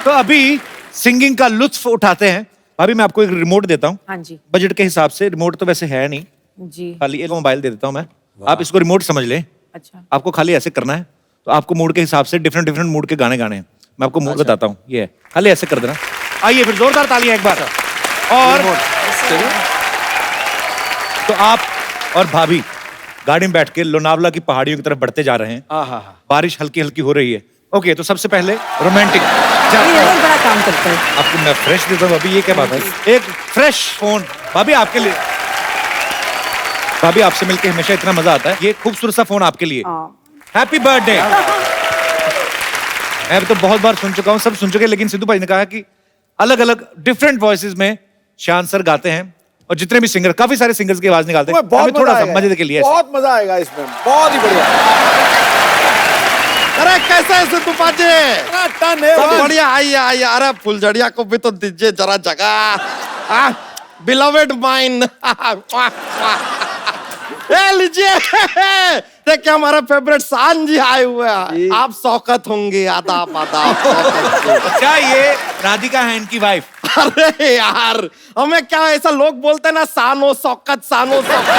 A: तो अभी सिंगिंग का लुत्फ उठाते हैं। भाभी मैं आपको एक रिमोट देता हूँ,
I: हाँ जी
A: बजट के हिसाब से। रिमोट तो वैसे है नहीं,
I: जी।
A: खाली एक मोबाइल दे देता हूँ मैं, आप इसको रिमोट समझ लें।
I: अच्छा।
A: आपको खाली ऐसे करना है, तो आपको मूड के हिसाब से डिफरेंट डिफरेंट मूड के गाने गाने हैं। मैं आपको मूड बताता हूँ, ये है, खाली ऐसे कर देना। आइए फिर जोरदार तालियां एक बार। और तो आप और भाभी गाड़ी में बैठ के लोनावला की पहाड़ियों की तरफ बढ़ते जा रहे हैं। बारिश हल्की हल्की हो रही है। ओके, तो सबसे पहले रोमांटिक
I: ये बहुत बड़ा काम करता है।
A: आपको मैं फ्रेश देता हूँ। अभी ये क्या बात है, एक फ्रेश फोन भाभी आपके लिए। भाभी आपसे मिलके हमेशा इतना मजा आता है। ये खूबसूरत सा फोन आपके लिए। Happy birthday. मैं तो बहुत बार सुन चुका हूँ, सब सुन चुके हैं, लेकिन सिद्धू भाई ने कहा कि अलग अलग डिफरेंट वॉइसेस में शान सर गाते हैं, और जितने भी सिंगर, काफी सारे सिंगर्स की आवाज निकालते हैं।
G: बहुत
A: थोड़ा सा मजे के लिए
G: बहुत मजा आएगा इसमें, बहुत ही बढ़िया।
F: अरे कैसा है सिद्धू पाजी? सब बढ़िया। आइए आइए। अरे फुलझड़िया को भी तो दीजिए जरा जगह। Beloved mine. लीजिए, देखिए हमारा फेवरेट शान जी आए हुए हैं। आप शौकत होंगे। आदाब आदाब।
A: क्या ये राधिका है इनकी वाइफ?
F: अरे यार, हमें क्या ऐसा लोग बोलते हैं ना, सानो शौकत सानो शौकत।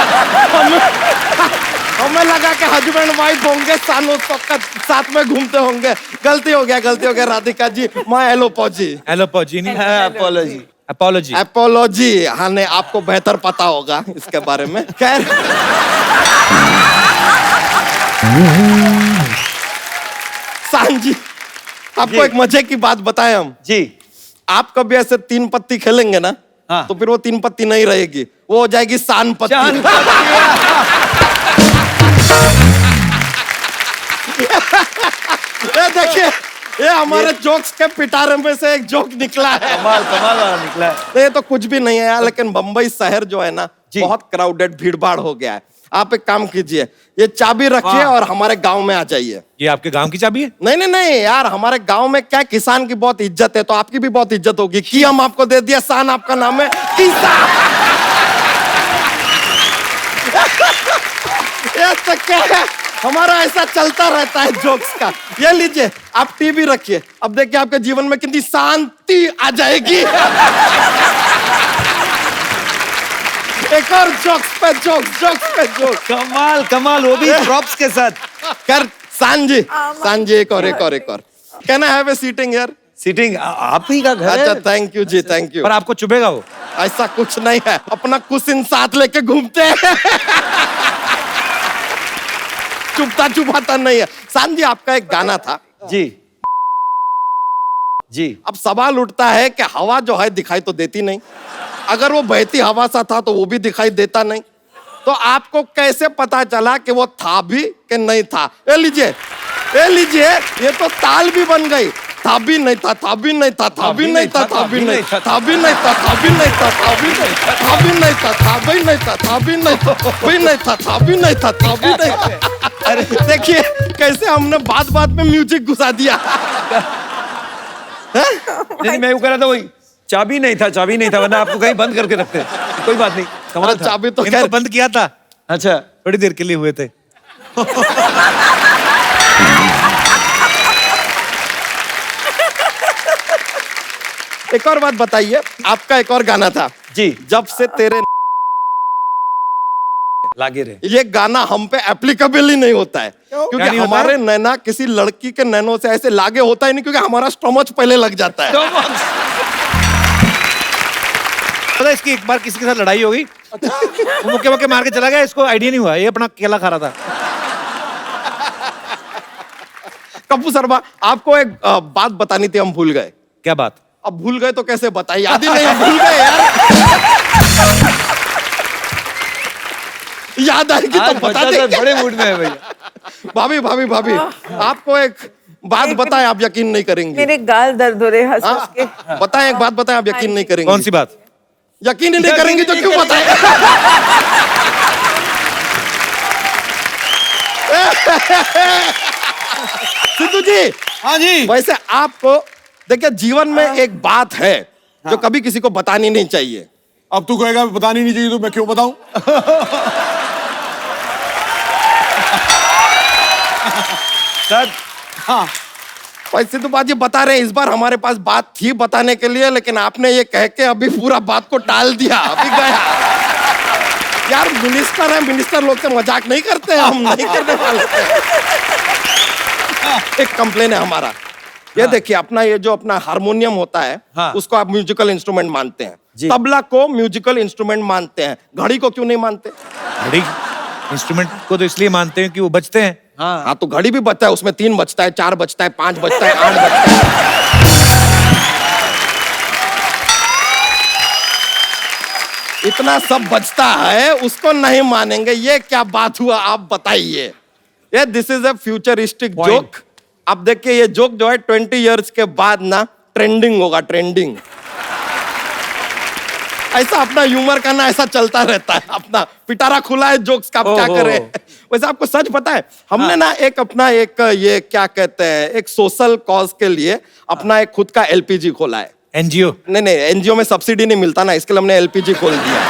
F: हमें लगा कि हस्बैंड वाइफ होंगे, सानो शौकत साथ में घूमते होंगे। गलती हो गया राधिका जी। माय एलोपॉजी।
A: एलोपॉजी नहीं,
H: अपॉलॉजी।
A: अपॉलॉजी।
F: एपोलॉजी। हाँ, नहीं आपको बेहतर पता होगा इसके बारे में। खैर, शान जी, आपको एक मजे की बात बताएं हम
H: जी।
F: आप कभी ऐसे 3 पत्ती खेलेंगे ना,
H: हाँ।
F: तो फिर वो 3 पत्ती नहीं रहेगी, वो हो जाएगी शान पत्ती। ये देखिए, ये हमारे जोक्स के पिटारे में से एक जोक निकला है।
H: कमाल वाला निकला है।
F: ये तो कुछ भी नहीं है यार, लेकिन बंबई शहर जो है ना, बहुत क्राउडेड, भीड़ भाड़ हो गया है। आप एक काम कीजिए, ये चाबी रखिए और हमारे गांव में आ जाइए।
A: ये आपके गांव की चाबी है?
F: नहीं यार, हमारे गांव में क्या किसान की बहुत इज्जत है, तो आपकी भी बहुत इज्जत होगी। की हम आपको दे दिया, शान आपका नाम है किसान। ये तो क्या है, हमारा ऐसा चलता रहता है जोक्स का। ये लीजिए, आप टीवी रखिए, अब देखिए आपके जीवन में कितनी शांति आ जाएगी। एक और जोक्स पे जोक्स।
H: कमाल, वो भी प्रॉप्स के साथ।
F: कर शान जी, एक और। Can I have a seating here?
H: Seating आप ही का घर है।
F: अच्छा, thank you ji, thank you.
A: पर आपको चुभेगा वो?
F: ऐसा कुछ नहीं है, अपना कुशन साथ लेके घूमते हैं। चुभता नहीं है। शान जी, आपका एक गाना था
H: जी।
F: अब सवाल उठता है कि हवा जो है दिखाई तो देती नहीं, अगर वो बहती हवा सा था तो वो भी दिखाई देता नहीं, तो आपको कैसे पता चला कि वो था भी कि नहीं था? ये लीजिए, ये तो ताल भी बन गई। था भी नहीं था, था भी नहीं था, था भी नहीं था, था भी नहीं था, था भी नहीं था, था भी नहीं था, था भी नहीं था, था भी नहीं था, था भी नहीं था, था भी नहीं था, भी नहीं था, था भी नहीं था, था भी नहीं था। अरे देखिए कैसे हमने बात में म्यूजिक घुसा दिया।
H: नहीं, मैं वो कह रहा था, वही चाबी नहीं था, वरना आपको कहीं बंद करके रखते। कोई बात नहीं, कमाल था।
F: चाबी तो
A: इनको बंद किया था।
H: अच्छा,
A: थोड़ी देर के लिए हुए थे।
F: एक और बात बताइए, आपका एक और गाना था
H: जी,
F: जब से तेरे
H: लागे रहे।
F: ये गाना हम पे एप्लीकेबल ही नहीं होता है, क्योंकि
A: नहीं होता
F: हमारे नैना किसी लड़की के नैनों से ऐसे लागे होता ही नहीं, क्योंकि हमारा स्टोमच पहले लग जाता है।
A: पता है, इसकी एक बार किसी के साथ लड़ाई हो गई, वो मुक्के मार के चला गया, इसको आइडिया नहीं हुआ, ये अपना केला खा रहा था।
F: कपूर शर्मा, आपको एक बात बतानी थी, हम भूल गए।
A: क्या बात?
F: अब भूल गए तो कैसे बताइए, याद ही नहीं, हम भूल गए यार। याद आएगी तो बता देंगे।
H: बड़े मूड में है भैया।
F: भाभी, आपको एक बात बताएं, आप यकीन नहीं करेंगे।
I: मेरे गाल दर्द हो रहे हैं हंस के।
F: बताएं, एक बात बताएं, आप यकीन नहीं करेंगे।
A: कौन सी बात?
F: यकीन ही नहीं करेंगे तो क्यों बताएं? सिद्धू जी।
G: हाँ जी।
F: वैसे आपको देखिए जीवन में एक बात है जो कभी किसी को बतानी नहीं चाहिए।
G: अब तू कहेगा बतानी नहीं चाहिए तो मैं क्यों बताऊं?
F: सर
G: हाँ।
F: वैसे तो बात ये बता रहे हैं, इस बार हमारे पास बात थी बताने के लिए, लेकिन आपने ये कह के अभी पूरा बात को टाल दिया, अभी गया। यार मिनिस्टर है, मिनिस्टर लोग से मजाक नहीं करते हैं, हम नहीं करने वाले थे। एक कंप्लेन है हमारा, ये देखिए अपना ये जो अपना हारमोनियम होता है,
H: हाँ।
F: उसको आप म्यूजिकल इंस्ट्रूमेंट मानते हैं,
H: जी।
F: तबला को म्यूजिकल इंस्ट्रूमेंट मानते हैं, घड़ी को क्यों नहीं मानते?
A: घड़ी इंस्ट्रूमेंट को तो इसलिए मानते हैं कि वो बजते हैं।
F: हाँ तो घड़ी भी बजता है, उसमें 3 बजता है, 4 बजता है, 5 बजता है, 8 बजता है। इतना सब बजता है, उसको नहीं मानेंगे, ये क्या बात हुआ आप बताइए। ये this is a futuristic joke. अब देखिए ये जोक जो है 20 इयर्स के बाद ना ट्रेंडिंग होगा, ट्रेंडिंग। ऐसा अपना ह्यूमर का ना ऐसा चलता रहता है, अपना पिटारा खुला है जोक्स का, आप क्या करें। वैसे आपको सच पता है, हमने ना एक अपना एक ये क्या कहते हैं, एक सोशल कॉज के लिए अपना एक खुद का एलपीजी खोला है।
A: एनजीओ?
F: नहीं, एनजीओ में सब्सिडी नहीं मिलता ना, इसके लिए हमने एलपीजी खोल दिया।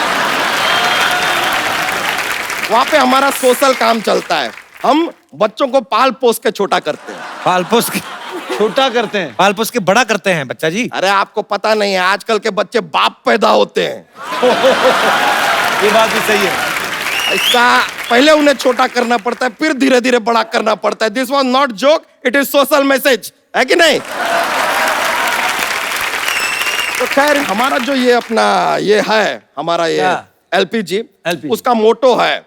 F: वहां पे हमारा सोशल काम चलता है, हम बच्चों को पाल पोस के छोटा करते हैं।
A: पाल पोस के
H: छोटा करते हैं,
A: पाल पोस के बड़ा करते हैं बच्चा जी।
F: अरे आपको पता नहीं है, आजकल के बच्चे बाप पैदा होते हैं।
H: ये बात भी सही है।
F: इसका पहले उन्हें छोटा करना पड़ता है, फिर धीरे धीरे बड़ा करना पड़ता है। This was not joke, it is social message, है कि नहीं? तो खैर हमारा जो ये अपना ये है, हमारा ये एलपीजी, उसका मोटो है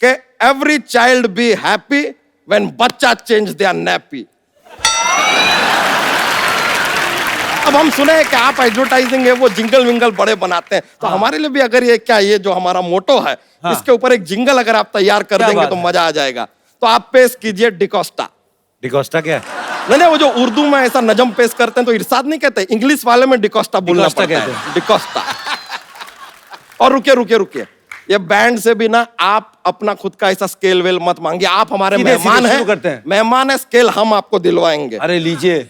F: कि every child be happy when बच्चा चेंज देयर नैपी। अब हम सुने कि आप एडवर्टाइजिंग है वो जिंगल विंगल बड़े बनाते हैं, तो हमारे लिए भी अगर ये क्या ये जो हमारा मोटो है, इसके ऊपर एक जिंगल अगर आप तैयार कर देंगे तो मजा आ जाएगा। तो आप पेश कीजिए डिकोस्टा।
A: डिकोस्टा क्या है?
F: नहीं, वो जो उर्दू में ऐसा नजम पेश करते हैं तो इरशाद नहीं कहते, इंग्लिश वाले में डिकोस्टा बोलना पड़ता है, डिकोस्टा। और रुकिए, ये बैंड से भी ना आप अपना खुद का ऐसा स्केल वेल मत मांगिए, आप हमारे मेहमान हैं, मेहमान है, स्केल हम आपको दिलवाएंगे।
H: अरे लीजिए,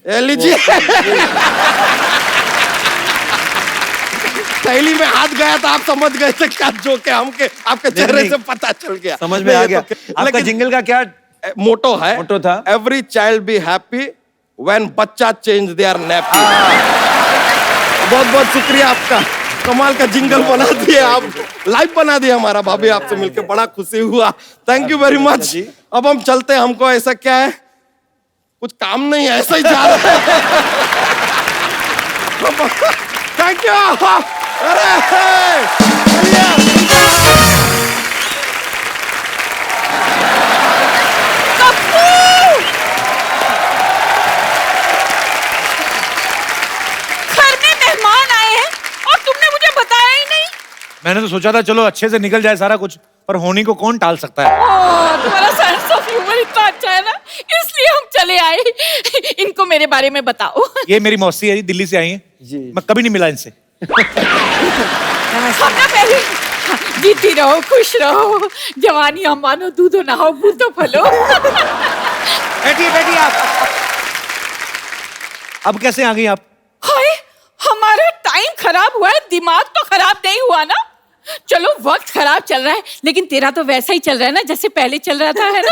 F: लीजिए। थैली में हाथ गया था, आप समझ गए थे क्या जोक है, हमके आपके चेहरे से पता चल गया,
H: समझ में आ गया। आपका जिंगल का क्या
F: मोटो है?
H: मोटो था
F: every child be happy when बच्चा चेंज देयर नैपी। बहुत बहुत शुक्रिया आपका, कमाल का जिंगल बना दिए आप, लाइव बना दिया हमारा। भाभी आपसे मिलकर बड़ा खुशी हुआ, थैंक यू वेरी मच। अब हम चलते हैं, हमको ऐसा क्या है, कुछ काम नहीं है, ऐसा ही जा रहा है। Thank you. अरे
A: मैंने तो सोचा था चलो अच्छे से निकल जाए सारा कुछ, पर होनी को कौन टाल सकता है।
D: तुम्हारा सेंस ऑफ ह्यूमर इतना अच्छा है ना, इसलिए हम चले आए। इनको मेरे बारे में बताओ।
A: ये मेरी मौसी है, दिल्ली से आई है जी। मैं कभी नहीं मिला इनसे।
D: हमने पहले जीती रहो, खुश रहो, जवानी हम मानो दूधो नहाओ बूंदो फलो।
A: बैठिए आप। अब कैसे आ गई आप?
D: हाय, हमारा टाइम खराब हुआ है, दिमाग तो खराब नहीं हुआ ना। चलो वक्त खराब चल रहा है, लेकिन तेरा तो वैसा ही चल रहा है ना जैसे पहले चल रहा था, है ना?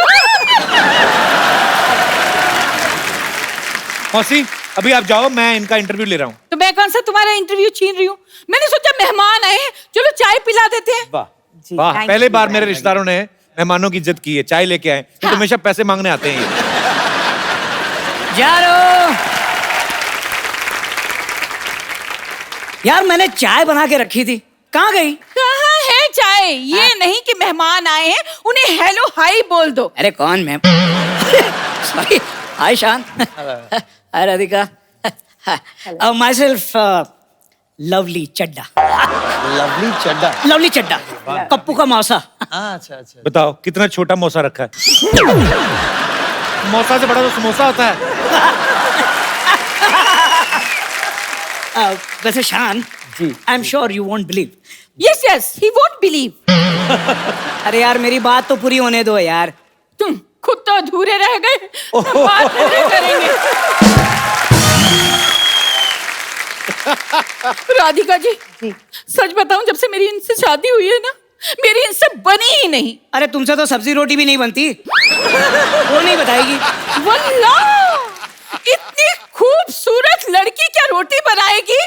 A: मौसी अभी आप जाओ, मैं इनका इंटरव्यू ले रहा हूँ।
D: तो मैं कौन सा तुम्हारा इंटरव्यू छीन रही हूँ? मैंने सोचा मेहमान आए हैं, चलो चाय पिला देते हैं।
A: वाह, पहले बार मेरे रिश्तेदारों ने मेहमानों की इज्जत की है, चाय लेके आए। तो हमेशा पैसे मांगने आते हैं ये।
C: यार मैंने चाय बना के रखी थी, कहाँ गई?
D: कहाँ है चाय? ये नहीं कि मेहमान आए हैं, उन्हें हेलो हाय बोल दो।
C: अरे कौन ma'am? Sorry, hi Shaan, hi Radhika, myself Lovely Chadha.
H: Lovely Chadha?
C: Lovely Chadha, Kappu का मौसा।
H: अच्छा।
A: बताओ कितना छोटा मौसा रखा है। मौसा से बड़ा तो समोसा होता है।
C: वैसे Shaan ji, I am sure you won't believe.
D: Yes yes, he won't believe.
C: अरे यार मेरी बात तो पूरी होने दो यार।
D: तुम खुद तो अधूरे रह गए, बात नहीं करेंगे। राधिका जी, सच बताऊं, जब से मेरी इनसे शादी हुई है ना, मेरी इनसे बनी ही नहीं।
C: अरे तुमसे तो सब्जी रोटी भी नहीं बनती, वो नहीं बताएगी।
D: वल्लाह, इतनी खूबसूरत लड़की क्या रोटी बनाएगी?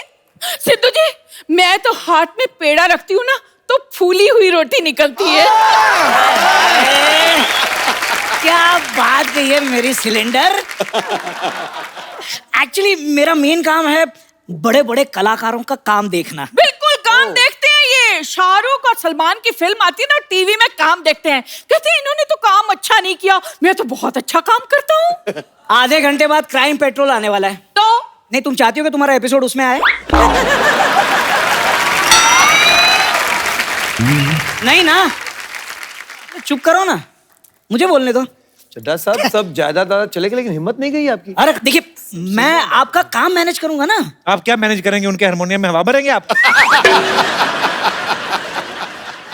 D: सिद्धू जी, मैं तो हाथ में पेड़ा रखती हूँ ना, तो फूली हुई रोटी निकलती है।
C: क्या बात कही है मेरी सिलेंडर। एक्चुअली मेरा मेन काम है बड़े बड़े कलाकारों का काम देखना।
D: बिल्कुल काम देखते हैं ये। शाहरुख और सलमान की फिल्म आती है ना, टीवी में काम देखते हैं, कहते हैं इन्होंने तो काम अच्छा नहीं किया, मैं तो बहुत अच्छा काम करता हूँ।
C: आधे घंटे बाद क्राइम पेट्रोल आने वाला है।
D: तो
C: नहीं, तुम चाहती हो कि तुम्हारा एपिसोड उसमें आए? नहीं ना, चुप करो ना, मुझे बोलने दो।
H: चड्ढा साहब सब ज्यादा चलेगा, लेकिन हिम्मत नहीं गई आपकी।
C: अरे देखिए, मैं आपका काम मैनेज करूंगा ना।
A: आप क्या मैनेज करेंगे? उनके हारमोनियम में हवा भरेंगे आप?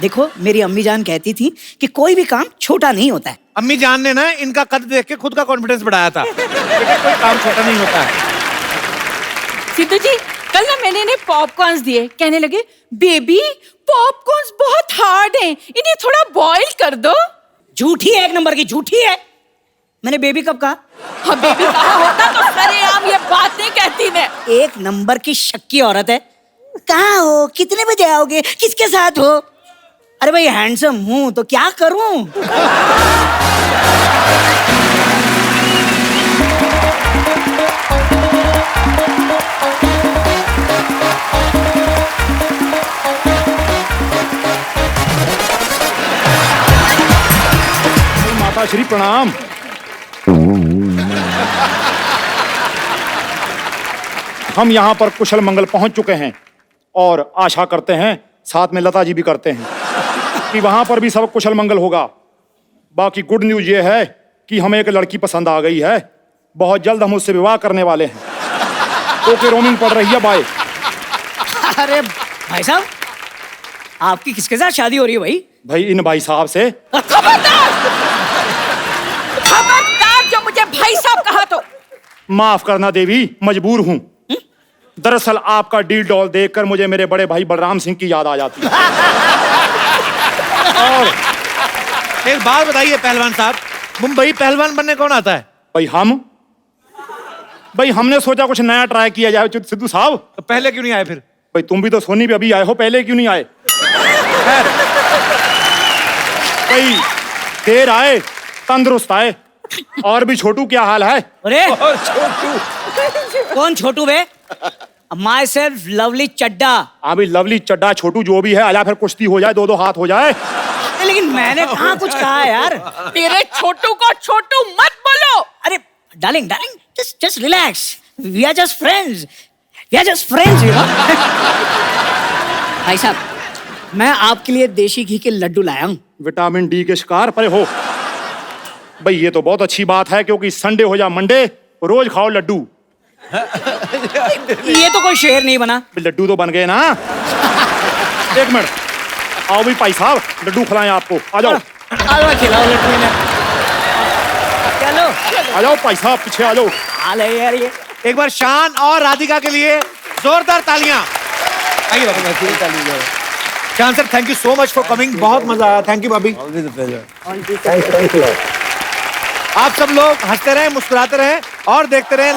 C: देखो, मेरी अम्मी जान कहती थी कि कोई भी काम छोटा नहीं होता है।
A: अम्मी जान ने ना इनका कद देख के खुद का कॉन्फिडेंस बढ़ाया था। कोई काम छोटा नहीं होता है।
D: सिद्धू जी, कल ना मैंने इन्हें पॉपकॉर्न्स दिए, कहने लगे बेबी पॉपकॉर्न्स बहुत हार्ड हैं, इन्हें थोड़ा बॉईल कर दो।
C: झूठी है, एक नंबर की झूठी है। मैंने बेबी कब कहा?
D: हाँ, बेबी कहा होता तो सरेआम ये बात नहीं कहती मैं।
C: एक नंबर की शक्की औरत है। कहाँ हो? कितने बजे आओगे? किसके साथ हो? अरे भाई, हैंडसम हूं तो क्या करूं?
B: माता श्री प्रणाम। हम यहाँ पर कुशल मंगल पहुंच चुके हैं और आशा करते हैं, साथ में लता जी भी करते हैं, कि वहां पर भी सब कुशल मंगल होगा। बाकी गुड न्यूज ये है कि हमें एक लड़की पसंद आ गई है। बहुत जल्द हम उससे विवाह करने वाले हैं। ओके, रोमिंग पड़ रही है, बाय।
C: अरे भाई साहब, आपकी किसके साथ शादी हो रही है भाई?
B: भाई, इन भाई साहब से।
D: खबरदार! खबरदार, जो मुझे भाई साहब कहा तो।
B: माफ करना देवी, मजबूर हूँ। दरअसल आपका डील डॉल देखकर मुझे मेरे बड़े भाई बलराम सिंह की याद आ जाती है। और
A: एक बात बताइए पहलवान साहब, मुंबई पहलवान बनने कौन आता है?
B: भाई हमने सोचा कुछ नया ट्राई किया जाए सिद्धू साहब।
A: तो पहले क्यों नहीं आए फिर?
B: भाई तुम भी तो सोनी भी अभी आए हो, पहले क्यों नहीं आए? खैर, भाई देर आए तंदुरुस्त आए। और भी छोटू, क्या हाल है?
C: अरे कौन छोटू बे? माई सेल्फ लवली चड्डा।
B: अभी लवली चड्डा छोटू जो भी है, आजा फिर कुश्ती हो जाए, दो हाथ हो जाए।
C: लेकिन मैंने कहाँ कुछ कहा है यार?
D: मेरे छोटू को छोटू मत बोलो।
C: अरे darling, just relax. We are just friends. We are just friends, you know. भाई साहब, मैं आपके लिए देशी घी के लड्डू लाया हूँ।
B: विटामिन डी के शिकार परे हो। भाई ये तो बहुत अच्छी बात है, क्योंकि संडे हो या मंडे रोज खाओ लड्डू।
C: ये तो कोई शेर नहीं बना।
B: लड्डू तो बन गए ना। एक मिनट, आओ भी भाई साहब, लड्डू खिलाएं आपको। आ जाओ,
C: खिलाओ लड्डू इन्हें। चलो
B: आ जाओ भाई साहब, पीछे आ जाओ।
C: हाल है यार ये।
A: एक बार शान और राधिका के लिए जोरदार तालियां। आइए बाबू। शान sir, thank you so much for coming, बहुत मजा आया। थैंक यू भाभी। आप सब लोग हंसते रहें, मुस्कुराते रहें और देखते रहें।